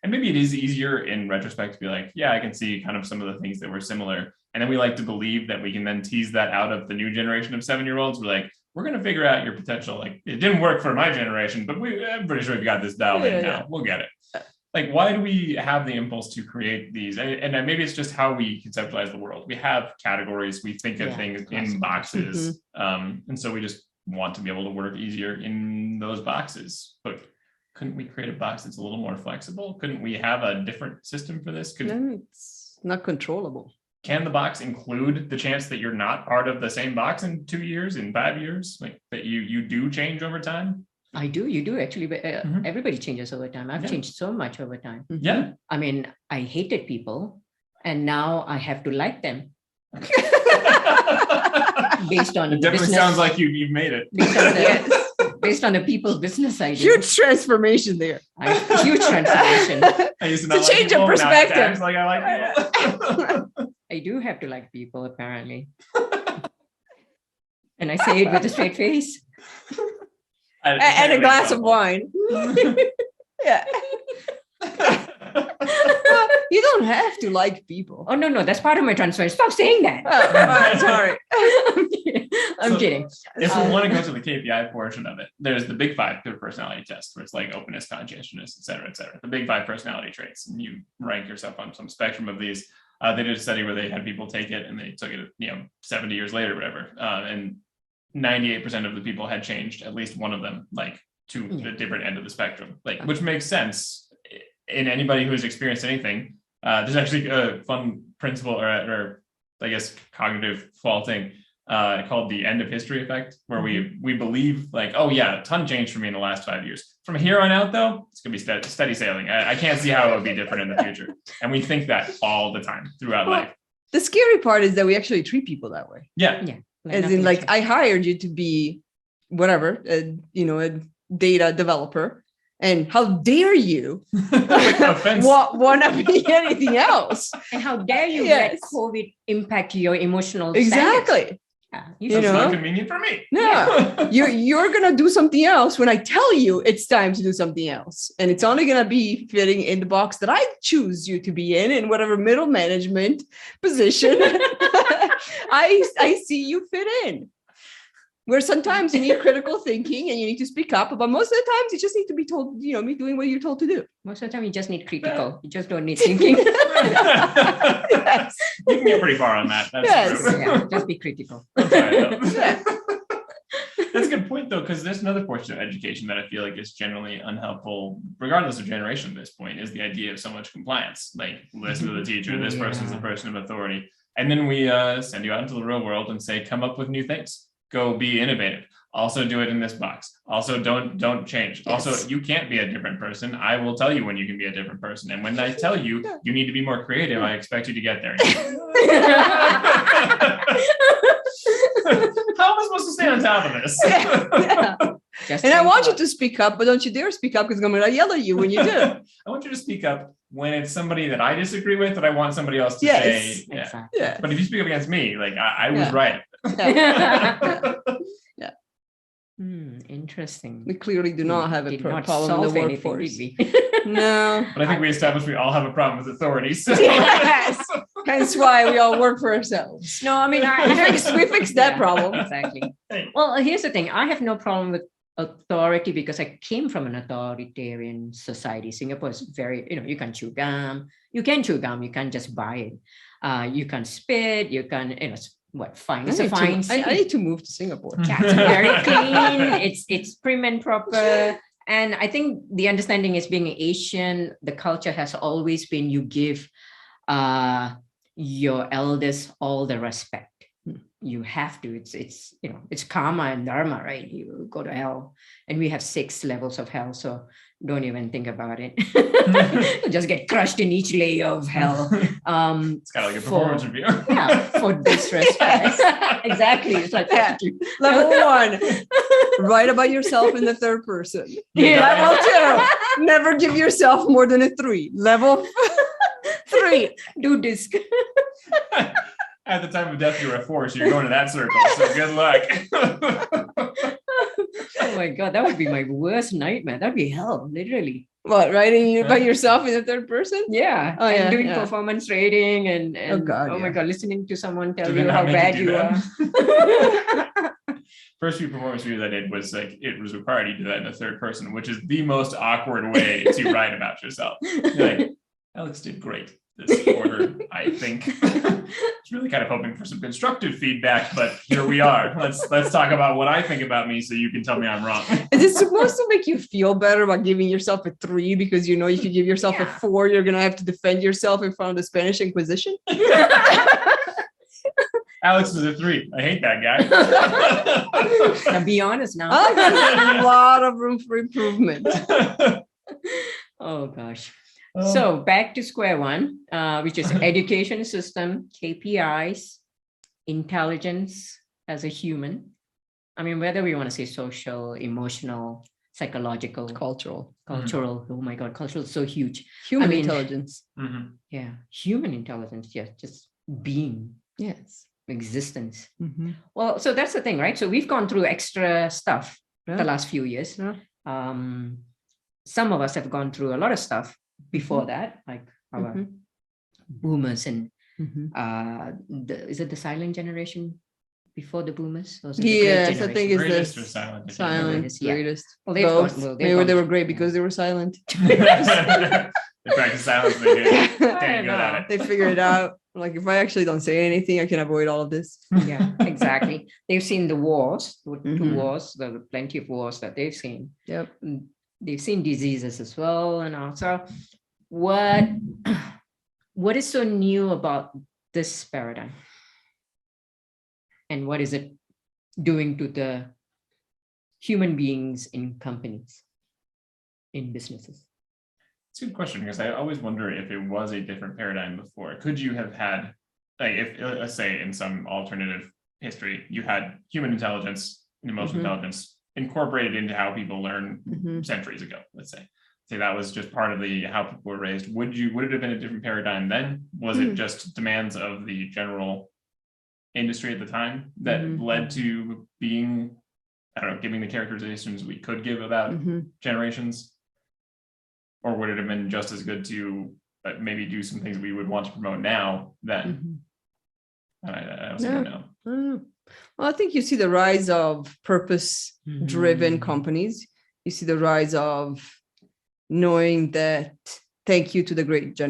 And maybe it is easier in retrospect to be like, yeah, I can see kind of some of the things that were similar. And then we like to believe that we can then tease that out of the new generation of 7-year-olds. We're like, we're going to figure out your potential. Like, it didn't work for my generation, but I'm pretty sure we got this dialed in now. We'll get it. like, why do we have the impulse to create these? And maybe it's just how we conceptualize the world. We have categories, we think of things in boxes. And so we just want to be able to work easier in those boxes. But couldn't we create a box that's a little more flexible? Couldn't we have a different system for this? No, it's not controllable. Can the box include the chance that you're not part of the same box in 2 years, in 5 years, like that you do change over time? I do, you do actually, but everybody changes over time. I've changed so much over time. Yeah. I mean, I hated people and now I have to like them. Based on it definitely business, sounds like you've made it. Based on the people's business idea. Huge transformation there. Huge transformation. I used to not It's a change of perspective. Like I like people. I do have to like people, apparently. And I say it with a straight face. And a glass of wine. Yeah. Well, you don't have to like people. Oh, no, that's part of my transformation. Stop saying that. Oh, sorry. I'm kidding. If we want to go to the KPI portion of it, there's the big 5 personality test, where it's like openness, conscientiousness, et cetera, et cetera. The big 5 personality traits, and you rank yourself on some spectrum of these. They did a study where they had people take it, and they took it, 70 years later, whatever, and 98% of the people had changed at least one of them, like to the different end of the spectrum, like, which makes sense in anybody who's experienced anything. There's actually a fun principle, or I guess cognitive faulting, called the end of history effect, where we believe like, oh yeah, a ton changed for me in the last 5 years. From here on out, though, it's gonna be steady sailing. I can't see how it would be different in the future, and we think that all the time throughout life. The scary part is that we actually treat people that way. Yeah. As in, like, I hired you to be whatever, a data developer, and how dare you want to be anything else? And how dare you let COVID impact your emotional status? Exactly. It's not convenient for me. No, you're gonna do something else when I tell you it's time to do something else, and it's only gonna be fitting in the box that I choose you to be in whatever middle management position I see you fit in. Where sometimes you need critical thinking and you need to speak up, but most of the times you just need to be told, me doing what you're told to do. Most of the time you just need critical. You just don't need thinking. Yes. You can get pretty far on that. That's true. Yeah, just be critical. That's a good point, though, because there's another portion of education that I feel like is generally unhelpful, regardless of generation at this point, is the idea of so much compliance. Like, listen to the teacher, this person's a person of authority. And then we send you out into the real world and say, come up with new things. Go be innovative. Also do it in this box. Also don't change. Yes. Also, you can't be a different person. I will tell you when you can be a different person. And when I tell you you need to be more creative, I expect you to get there. How am I supposed to stay on top of this? And I want you to speak up, but don't you dare speak up, because I'm going to yell at you when you do. I want you to speak up when it's somebody that I disagree with, that I want somebody else to say. Exactly. Yeah. But if you speak up against me, like I was right. Interesting. We clearly do not have a problem in the workforce. No. But I think we established we all have a problem with authority. So. Yes. Hence why we all work for ourselves. No, I mean, we fixed that problem. Exactly. Well, here's the thing. I have no problem with authority because I came from an authoritarian society. Singapore is very, you can chew gum. You can chew gum. You can't just buy it. You can spit. You can, fine. It's a fine city. I need to move to Singapore. Yeah, it's very clean. It's prim and proper. And I think the understanding is, being Asian, the culture has always been you give your elders all the respect. You have to. It's karma and dharma, right? You go to hell, and we have 6 levels of hell. So don't even think about it. Just get crushed in each layer of hell. It's kind of like a performance review. For disrespect. Yes. Exactly. It's like level 1, write about yourself in the third person. Yeah. Level 2, never give yourself more than a 3. Level 3, do disc. At the time of death, you're a 4, so you're going to that circle. So good luck. Oh my God, that would be my worst nightmare. That'd be hell, literally. What, writing about yourself in the third person? Yeah. Oh, and doing performance rating and oh God, my God, listening to someone tell Did you how bad you are. first few performance reviews I did was like, it was required you do that in the third person, which is the most awkward way to write about yourself. You're like, Alex did great this quarter, I think. It's really kind of hoping for some constructive feedback, but here we are. Let's talk about what I think about me so you can tell me I'm wrong. Is it supposed to make you feel better about giving yourself a 3 because you know if you give yourself a 4, you're gonna have to defend yourself in front of the Spanish Inquisition? Alex is a 3. I hate that guy. Now be honest now. Oh, there's a lot of room for improvement. Oh gosh. So back to square one, which is education system, KPIs, intelligence as a human. I mean, whether we want to say social, emotional, psychological, cultural. Oh my God, cultural is so huge. Human intelligence. Yeah, human intelligence. Yes, just being. Yes. Existence. Well, so that's the thing, right? So we've gone through extra stuff Yeah. the last few years. Yeah. Some of us have gone through a lot of stuff before that, like our boomers and is it the silent generation before the boomers? Or was it the great Yes, I think generation? it's Greatest or silent? silent, Yeah. greatest. Well, they've Both. gone- well, they've Maybe gone- they were great because they were silent. They practice silence. They do. Dang good at it. They figure it out. Like, if I actually don't say anything, I can avoid all of this. Yeah, exactly. They've seen the wars, the 2 Mhm. wars, the plenty of wars that they've seen. Yep. They've seen diseases as well, and also what is so new about this paradigm, and what is it doing to the human beings in companies, in businesses? It's a good question, because I always wonder if it was a different paradigm before. Could you have had, like, if let's say in some alternative history, you had human intelligence and emotional intelligence incorporated into how people learn centuries ago, let's say. Say that was just part of the how people were raised. Would it have been a different paradigm then? Was it just demands of the general industry at the time that led to being, I don't know, giving the characterizations we could give about generations? Or would it have been just as good to maybe do some things we would want to promote now then? I also don't know. I don't know. Well, I think you see the rise of purpose-driven companies. You see the rise of knowing that, thank you to the great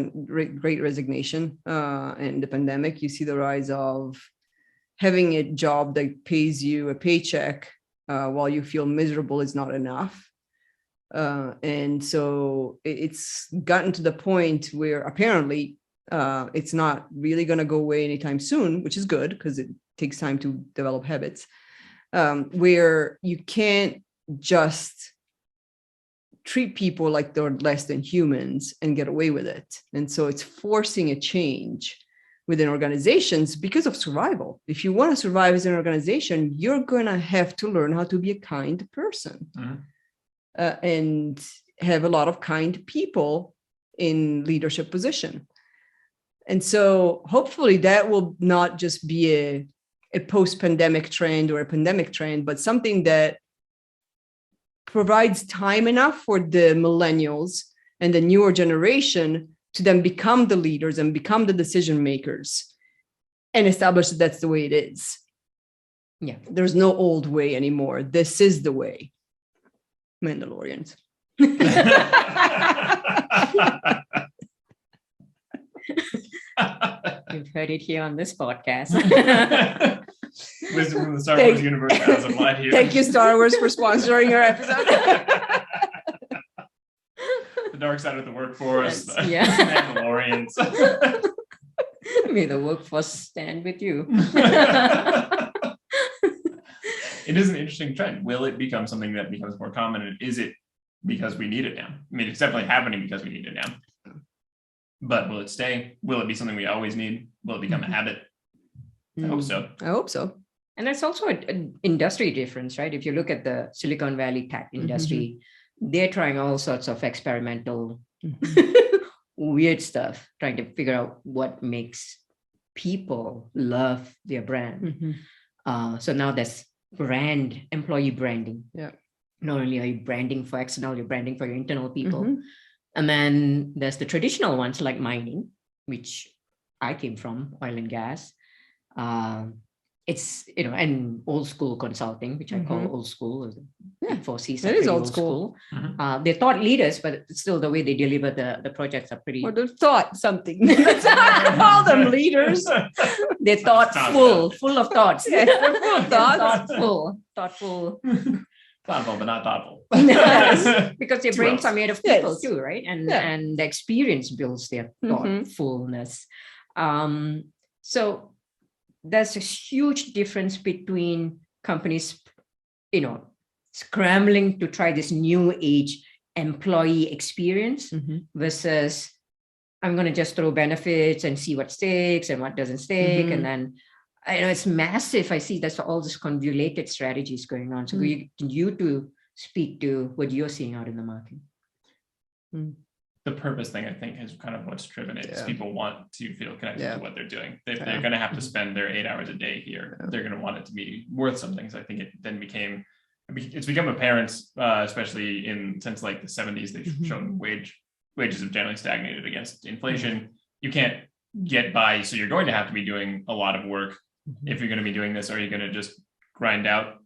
resignation and the pandemic. You see the rise of having a job that pays you a paycheck while you feel miserable is not enough. And so it's gotten to the point where apparently it's not really going to go away anytime soon, which is good because it takes time to develop habits, where you can't just treat people like they're less than humans and get away with it. And so it's forcing a change within organizations because of survival. If you want to survive as an organization, you're going to have to learn how to be a kind person. And have a lot of kind people in leadership position. And so hopefully that will not just be a post-pandemic trend or a pandemic trend, but something that provides time enough for the millennials and the newer generation to then become the leaders and become the decision makers and establish that that's the way it is. Yeah. There's no old way anymore. This is the way. Mandalorians. You've heard it here on this podcast. Wisdom from the Star Wars universe as applied here. Thank you, Star Wars, for sponsoring our episode. The dark side of the workforce. Yeah. Mandalorians. May the workforce stand with you. It is an interesting trend. Will it become something that becomes more common? And is it because we need it now? I mean, it's definitely happening because we need it now. But will it stay? Will it be something we always need? Will it become a habit? I hope so. I hope so. And that's also an industry difference, right? If you look at the Silicon Valley tech industry, they're trying all sorts of experimental, weird stuff, trying to figure out what makes people love their brand. So now there's employee branding. Yeah. Not only are you branding for external, you're branding for your internal people. And then there's the traditional ones like mining, which I came from, oil and gas. it's, and old school consulting, which I call old school, Yeah, for C's it is old school. They're thought leaders, but still the way they deliver the projects are pretty. Or they're thought something. Let's not call them leaders. They're thoughtful of thoughts. Yes, they're full of thoughts. Thoughtful. Thoughtful, but not thoughtful. Because their Two brains L's. are made of people Yes. too, right? And Yeah. and the experience builds their thoughtfulness. So there's a huge difference between companies, scrambling to try this new age employee experience versus I'm going to just throw benefits and see what sticks and what doesn't stick. And then it's massive. I see that's all this convoluted strategies going on. So you to speak to what you're seeing out in the market. The purpose thing, I think, is kind of what's driven it. Is people want to feel connected to what they're doing. They're going to have to spend their 8 hours a day here. They're going to want it to be worth something. So I think it then it's become apparent, especially since like the 70s, they've shown wages have generally stagnated against inflation. You can't get by, so you're going to have to be doing a lot of work if you're going to be doing this. Or are you going to just grind out,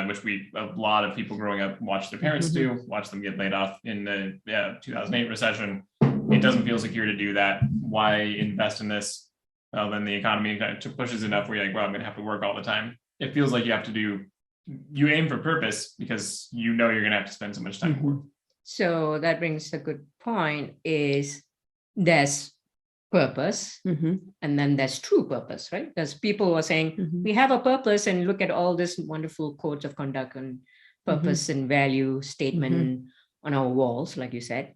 which a lot of people growing up watched their parents do, watch them get laid off in the 2008 recession. It doesn't feel secure to do that. Why invest in this? Well, then the economy kind of pushes enough where you're like, well, I'm going to have to work all the time. It feels like you aim for purpose because you're going to have to spend so much time at work. So that brings a good point, is there's purpose and then there's true purpose, right? There's people who are saying we have a purpose, and look at all this wonderful codes of conduct and purpose and value statement on our walls, like you said.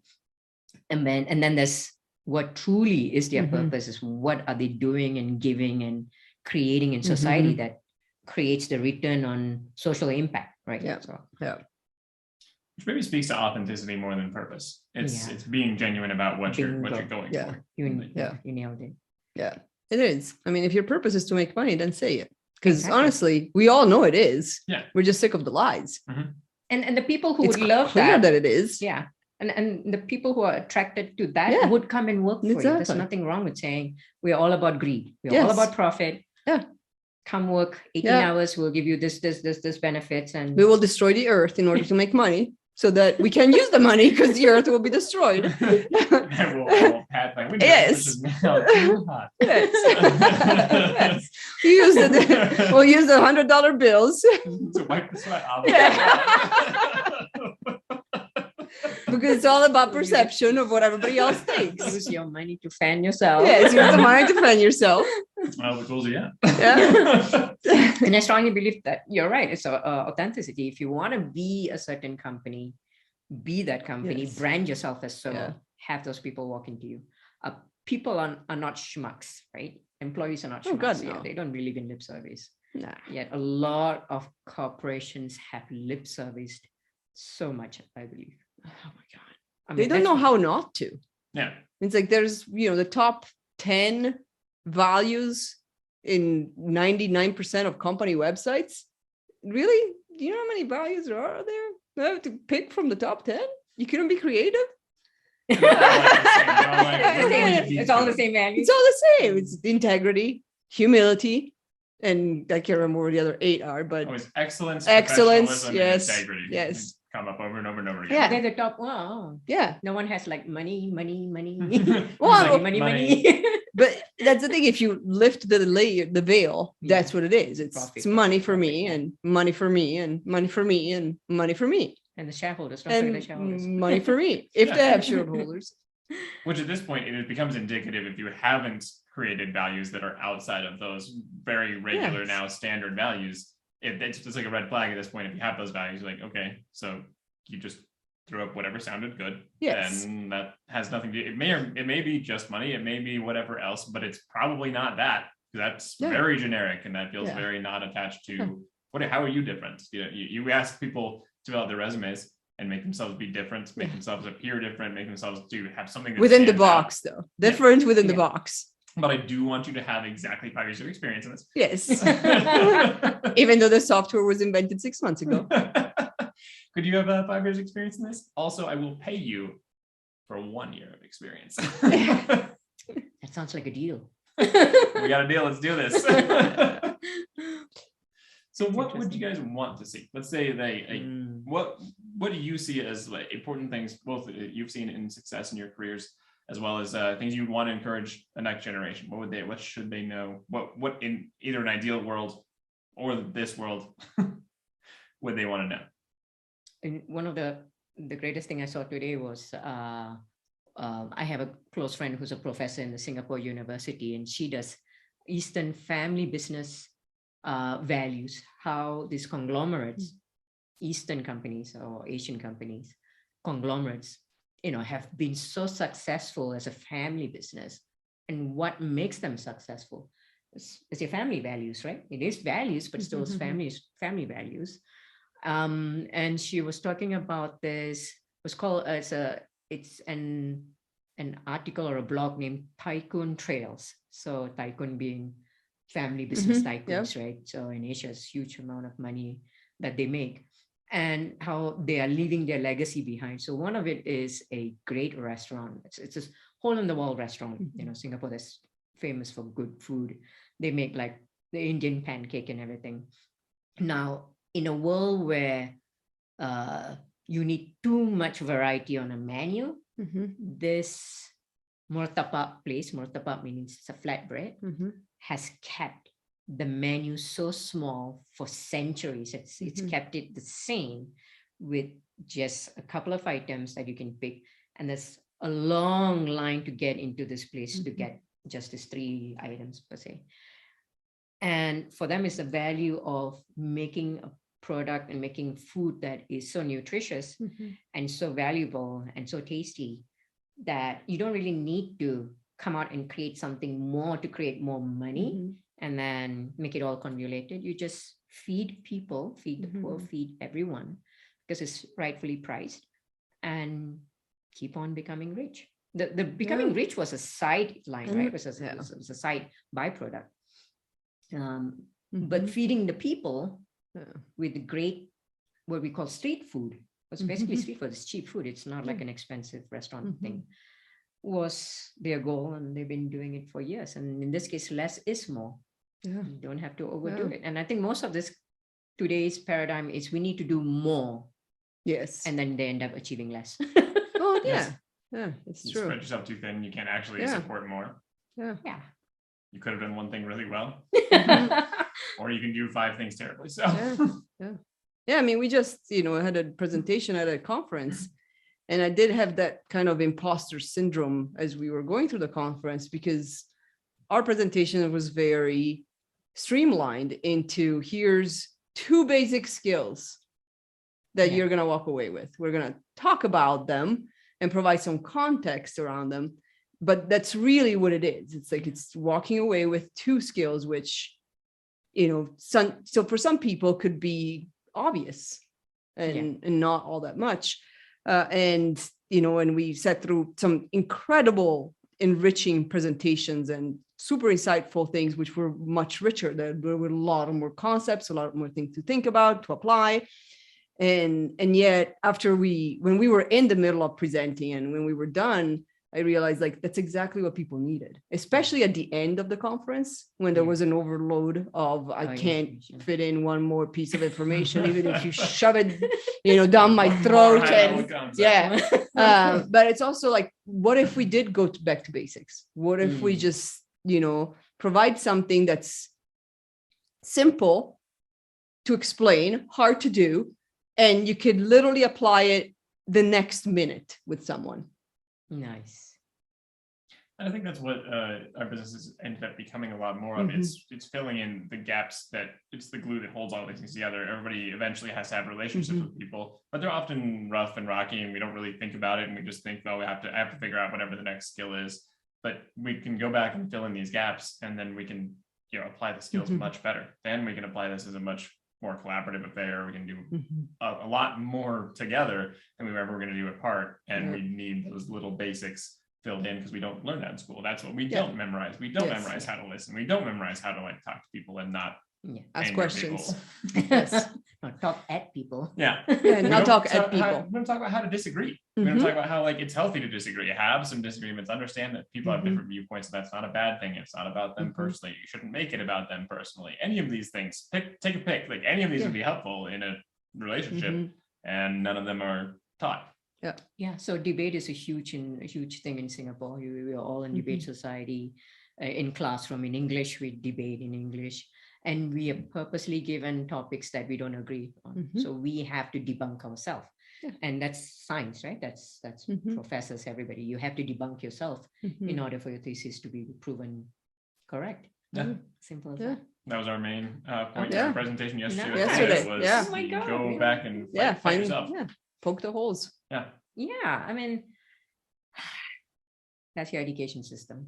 And then there's what truly is their purpose, is what are they doing and giving and creating in society that creates the return on social impact, right? Which maybe speaks to authenticity more than purpose. It's being genuine about what you're going for. You nailed it. Yeah, it is. I mean, if your purpose is to make money, then say it. Because honestly, we all know it is. Yeah. We're just sick of the lies. And the people who It's would love clear that it is. Yeah. And the people who are attracted to that would come and work for you. There's nothing wrong with saying we're all about greed. We're all about profit. Yeah. Come work 18 hours. We'll give you this benefits. And we will destroy the earth in order to make money so that we can use the money, because the earth will be destroyed. We'll pat my window. Yes. Yes. We'll use the $100 bills to wipe the sweat off. Because it's all about perception of what everybody else thinks. Use your money to fan yourself. Yes, use the money to fan yourself. Well, the tools, yeah. And I strongly believe that you're right. It's authenticity. If you want to be a certain company, be that company, brand yourself as so, have those people walk into you. People are not schmucks, right? Employees are not schmucks. God, no. They don't really in lip service. Nah. Yet a lot of corporations have lip serviced so much, I believe. Oh my God. I mean, they don't know how not to. Yeah. It's like there's, the top 10 values in 99% of company websites. Really? Do you know how many values there are there? I have to pick from the top 10? You couldn't be creative? It's all the same values. It's all the same. It's integrity, humility, and I can't remember what the other 8 are, but excellence, yes, integrity. Yes. Come up over and over and over again. Yeah, they're the top. Wow. Yeah. No one has like money. Well, money. But that's the thing. If you lift the veil, that's what it is. It's money for me, and money for me, and money for me, and money for me. And the shareholders. Don't forget the shareholders. Money for me, if they have shareholders. Which at this point, it becomes indicative if you haven't created values that are outside of those very regular now standard values. It's just like a red flag at this point. If you have those values, you're like, okay, so you just threw up whatever sounded good. Yes. And that has nothing to do, it may be just money, it may be whatever else, but it's probably not that. That's very generic, and that feels very not attached to how are you different? You ask people to fill out their resumes and make themselves be different, make themselves appear different, make themselves have something that within the box, though. Different within the box. But I do want you to have exactly 5 years of experience in this. Yes. Even though the software was invented 6 months ago. Could you have 5 years experience in this? Also, I will pay you for 1 year of experience. That sounds like a deal. We got a deal. Let's do this. So what would you guys want to see? Let's say what do you see as like important things, both you've seen in success in your careers, as well as things you'd want to encourage the next generation? What should they know? What in either an ideal world or this world would they want to know? And one of the greatest thing I saw today was I have a close friend who's a professor in the Singapore University, and she does Eastern family business values, how these conglomerates, Eastern companies or Asian companies, conglomerates, have been so successful as a family business, and what makes them successful is your family values, right? It is values, but still it's family values. And she was talking about this, it was called it's an article or a blog named Tycoon Trails. So tycoon being family business tycoons, right? So in Asia, it's a huge amount of money that they make, and how they are leaving their legacy behind. So one of it is a great restaurant. It's a hole-in-the-wall restaurant. Singapore that's famous for good food. They make like the Indian pancake and everything. Now, in a world where you need too much variety on a menu, this murtabak place, murtabak means it's a flatbread, has kept the menu so small for centuries. It's kept it the same with just a couple of items that you can pick. And there's a long line to get into this place to get just these 3 items per se. And for them, it's the value of making a product and making food that is so nutritious and so valuable and so tasty that you don't really need to come out and create something more to create more money and then make it all convoluted. You just feed people, feed the poor, feed everyone, because it's rightfully priced, and keep on becoming rich. The becoming rich was a sideline, right? It was a side byproduct. But feeding the people with great, what we call street food, was basically street food. It's cheap food. It's not like an expensive restaurant thing, was their goal, and they've been doing it for years. And in this case, less is more. You don't have to overdo it. And I think most of this today's paradigm is we need to do more. Yes. And then they end up achieving less. Oh, yeah. Yeah, it's You true. spread yourself too thin, you can't actually support more. Yeah. You could have done one thing really well, or you can do 5 things terribly. So yeah. I mean, we just had a presentation at a conference, and I did have that kind of imposter syndrome as we were going through the conference, because our presentation was very streamlined into, here's 2 basic skills that you're going to walk away with. We're going to talk about them and provide some context around them. But that's really what it is. It's like, it's walking away with 2 skills, which, so for some people could be obvious and not all that much. And we sat through some incredible, enriching presentations and super insightful things, which were much richer. There were a lot more concepts, a lot more things to think about, to apply. And yet after when we were in the middle of presenting and when we were done, I realized like that's exactly what people needed, especially at the end of the conference when there was an overload of I can't fit in one more piece of information, even if you shove it, down my throat. But it's also like, what if we did go back to basics? What if we just, provide something that's simple to explain, hard to do, and you could literally apply it the next minute with someone. Nice. I think that's what our businesses ended up becoming a lot more of. It's filling in the gaps, that it's the glue that holds all these things together. Everybody eventually has to have relationships with people, but they're often rough and rocky, and we don't really think about it, and we just think, oh, I have to figure out whatever the next skill is. But we can go back and fill in these gaps, and then we can apply the skills much better. Then we can apply this as a much more collaborative affair. We can do a lot more together than we were ever going to do apart. And we need those little basics filled in, because we don't learn that in school. That's what we don't memorize. We don't memorize how to listen. We don't memorize how to talk to people and not ask questions. Not talk at people. Yeah. Yeah, not talk at people. We don't talk about how to disagree. We don't talk about how like it's healthy to disagree. Have some disagreements. Understand that people have different viewpoints. And that's not a bad thing. It's not about them personally. You shouldn't make it about them personally. Any of these things, take a pick. Like any of these would be helpful in a relationship, and none of them are taught. Yeah. So debate is a huge thing in Singapore. We are all in debate society. In classroom in English, we debate in English, and we are purposely given topics that we don't agree on. So we have to debunk ourselves. And that's science, right? That's professors, everybody. You have to debunk yourself in order for your thesis to be proven correct. Yeah. Simple as that. That was our main point in our presentation yesterday. Yesterday. Oh my God, go back and fight yourself. Poke the holes. Yeah, I mean, that's your education system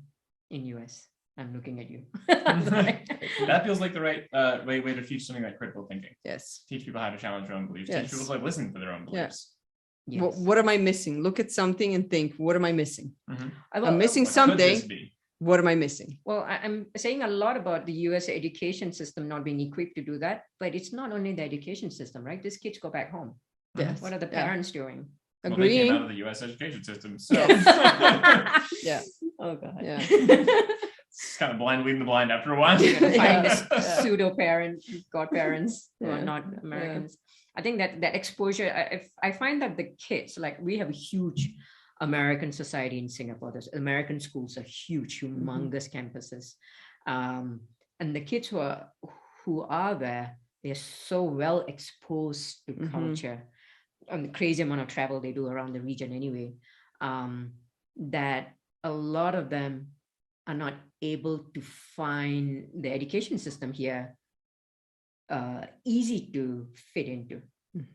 in US. I'm looking at you. That feels like the right way to teach something like critical thinking. Yes. Teach people how to challenge their own beliefs. Teach people to like listen to their own beliefs. Yes. What am I missing? Look at something and think, what am I missing? I'm missing What something. could this be? What am I missing? Well, I'm saying a lot about the US education system not being equipped to do that, but it's not only the education system, right? These kids go back home. Yes. What are the parents doing? Well, they came Agreeing. out of the US education system. So Yeah. Oh God. Yeah. it's kind of blind leading the blind after a while. Find a pseudo parent, godparents who are Yeah. not Americans. I think that exposure, I find that the kids, like we have a huge American society in Singapore. There's American schools are huge, humongous campuses. And the kids who are there, they're so well exposed to culture and the crazy amount of travel they do around the region anyway, that a lot of them are not able to find the education system here easy to fit into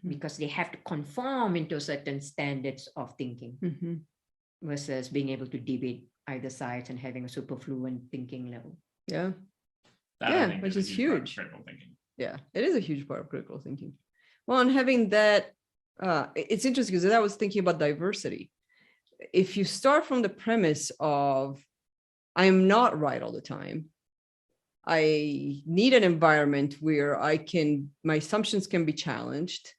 because they have to conform into certain standards of thinking versus being able to debate either sides and having a super fluent thinking level. Yeah. That, Yeah, I think, which a is part of huge. critical thinking. Yeah, it is a huge part of critical thinking. Well, and having that, it's interesting because I was thinking about diversity. If you start from the premise of, I am not right all the time, I need an environment where my assumptions can be challenged,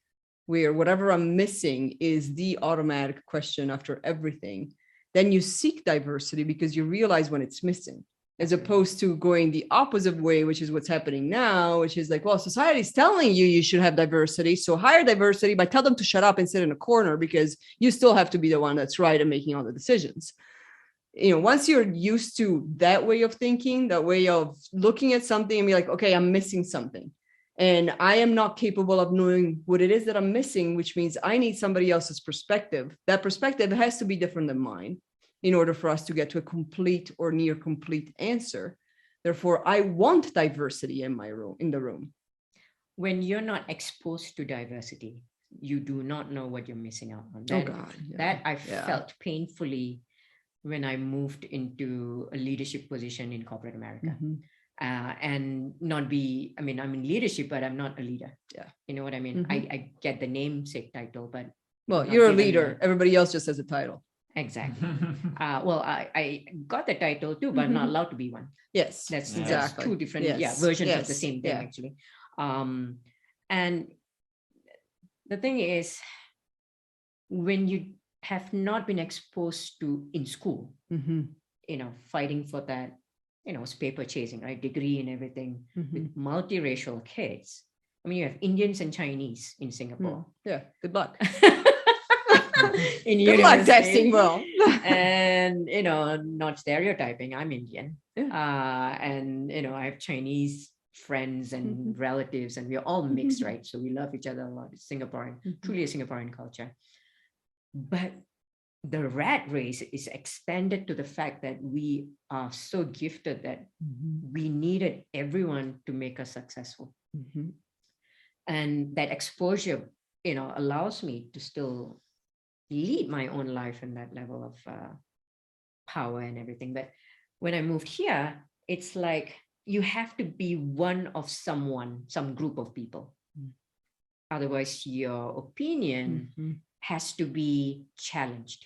where whatever I'm missing is the automatic question after everything, then you seek diversity because you realize when it's missing, as opposed to going the opposite way, which is what's happening now, which is like, well, society is telling you should have diversity. So hire diversity, but tell them to shut up and sit in a corner because you still have to be the one that's right and making all the decisions. Once you're used to that way of thinking, that way of looking at something and be like, okay, I'm missing something. And I am not capable of knowing what it is that I'm missing, which means I need somebody else's perspective. That perspective has to be different than mine in order for us to get to a complete or near complete answer. Therefore, I want diversity in the room. When you're not exposed to diversity, you do not know what you're missing out on. That I felt painfully when I moved into a leadership position in corporate America. And I'm in leadership, but I'm not a leader. Yeah. You know what I mean? I get the namesake title, but you're a leader. Everybody else just has a title. Exactly. I got the title too, but I'm not allowed to be one. Yes, that's exactly. Two different versions of the same thing, actually. And the thing is, when you have not been exposed to in school, fighting for that, it's paper chasing, right? Degree and everything with multiracial kids. I mean, you have Indians and Chinese in Singapore. Yeah, good luck. Good luck testing well. And not stereotyping, I'm Indian. And I have Chinese friends and relatives, and we're all mixed, right? So we love each other a lot. It's Singaporean, truly a Singaporean culture. But the rat race is extended to the fact that we are so gifted that we needed everyone to make us successful. And that exposure, allows me to still lead my own life in that level of power and everything. But when I moved here, it's like you have to be one of some group of people. Otherwise, your opinion has to be challenged.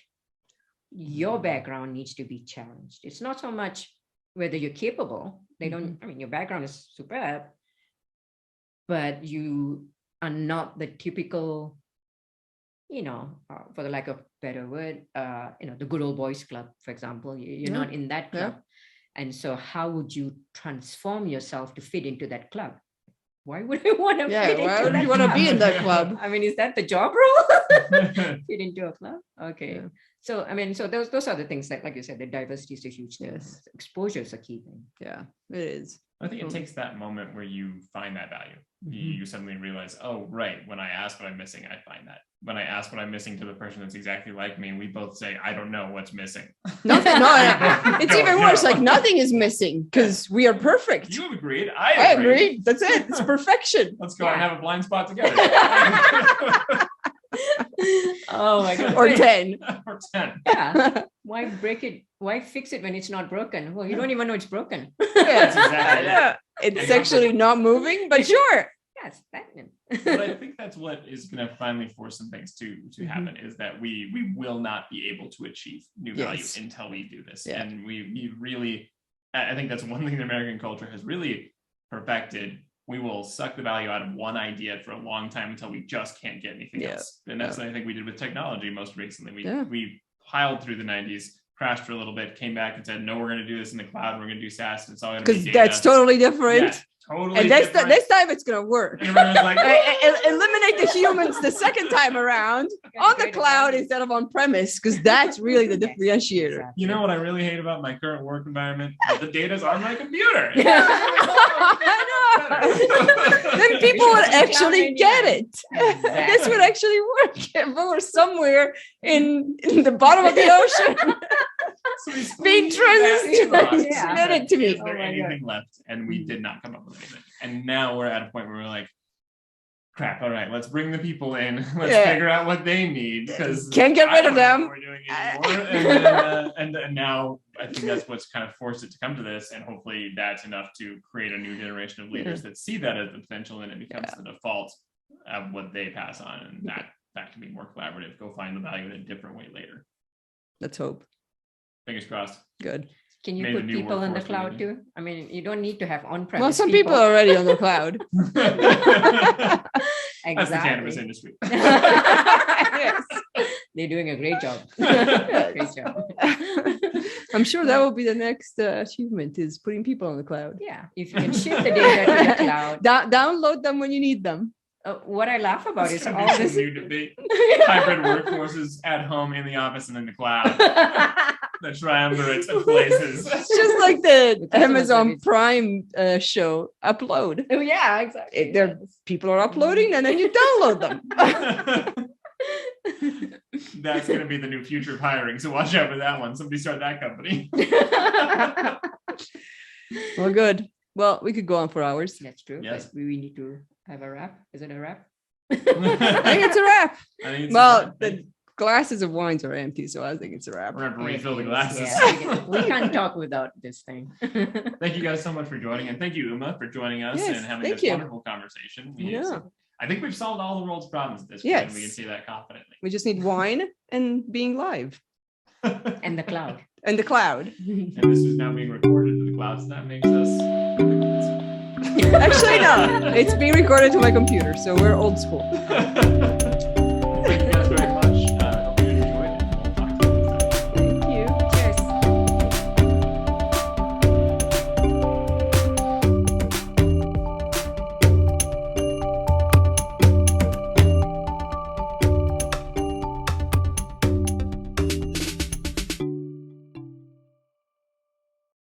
Your background needs to be challenged. It's not so much whether you're capable. Your background is superb, but you are not the typical for the lack of better word, the good old boys club, for example, you're not in that club. And so how would you transform yourself to fit into that club? Why would I want to fit into that club? Why would you want to be in that club? I mean, is that the job role? Fit into a club? Okay. Yeah. So, I mean, so those are the things that, like you said, the diversity is a huge thing. Yes. Exposure is a key thing. Yeah, it is. I think it takes that moment where you find that value. You suddenly realize, oh, right, when I ask what I'm missing, I find that. When I ask what I'm missing to the person that's exactly like me, we both say, I don't know what's missing. Nothing, it's even worse. Like nothing is missing because we are perfect. You agreed. I agree. That's it. It's perfection. Let's go and have a blind spot together. Oh my God. Or 10. Or 10. Yeah. Why break it? Why fix it when it's not broken? Well, you don't even know it's broken. That's exactly it. It's actually not moving, but sure. Yes, stagnant. But I think that's what is going to finally force some things to happen, is that we will not be able to achieve new value until we do this. Yeah. And we really, I think that's one thing the American culture has really perfected. We will suck the value out of one idea for a long time until we just can't get anything else. And that's what I think we did with technology most recently. We piled through the 90s, crashed for a little bit, came back and said, no, we're going to do this in the cloud. We're going to do SaaS. And it's all going to be Because data. that's totally different. Yeah, totally and different. this time it's going to work. And everyone's like, Eliminate the humans the second time around on the cloud instead of on premise, because that's really the differentiator. you know what I really hate about my current work environment? The data's on my computer. Then people would actually get it. This would actually work if we were somewhere in the bottom of the ocean. Being transmitted to me. Is there anything left? And we did not come up with anything. And now we're at a point where we're like, crap, all right, let's bring the people in. Let's figure out what they need, because can't get rid of them. We're doing anymore. And now I think that's what's kind of forced it to come to this. And hopefully that's enough to create a new generation of leaders that see that as the potential, and it becomes the default of what they pass on. And that can be more collaborative. Go find the value in a different way later. Let's hope. Fingers crossed. Good. Can you put people in the cloud too? I mean, you don't need to have on-premise. Well, some people are already on the cloud. Exactly. That's the cannabis industry. Yes. They're doing a great job. Great job. I'm sure that will be the next achievement, is putting people on the cloud. Yeah. If you can ship the data to the cloud. Download them when you need them. What I laugh about is all this this new debate. Hybrid workforces at home, in the office, and in the cloud. The triumvirate of places. It's just like the Amazon Prime show, Upload. Oh yeah, exactly. People are uploading and then you download them. That's going to be the new future of hiring. So watch out for that one. Somebody start that company. Well, good. Well, we could go on for hours. That's true. Yes. But we need to have a wrap. Is it a wrap? I think it's a wrap. Well, the glasses of wines are empty, so I think it's a wrap. we're going to refill the glasses. Yeah, we can't talk without this thing. Thank you guys so much for joining. And thank you, Uma, for joining us and having this wonderful conversation. I think we've solved all the world's problems at this point. Yes. We can say that confidently. We just need wine and being live. And the cloud. And the cloud. And this is now being recorded to the clouds. That makes us... Actually, no. It's being recorded to my computer, so we're old school.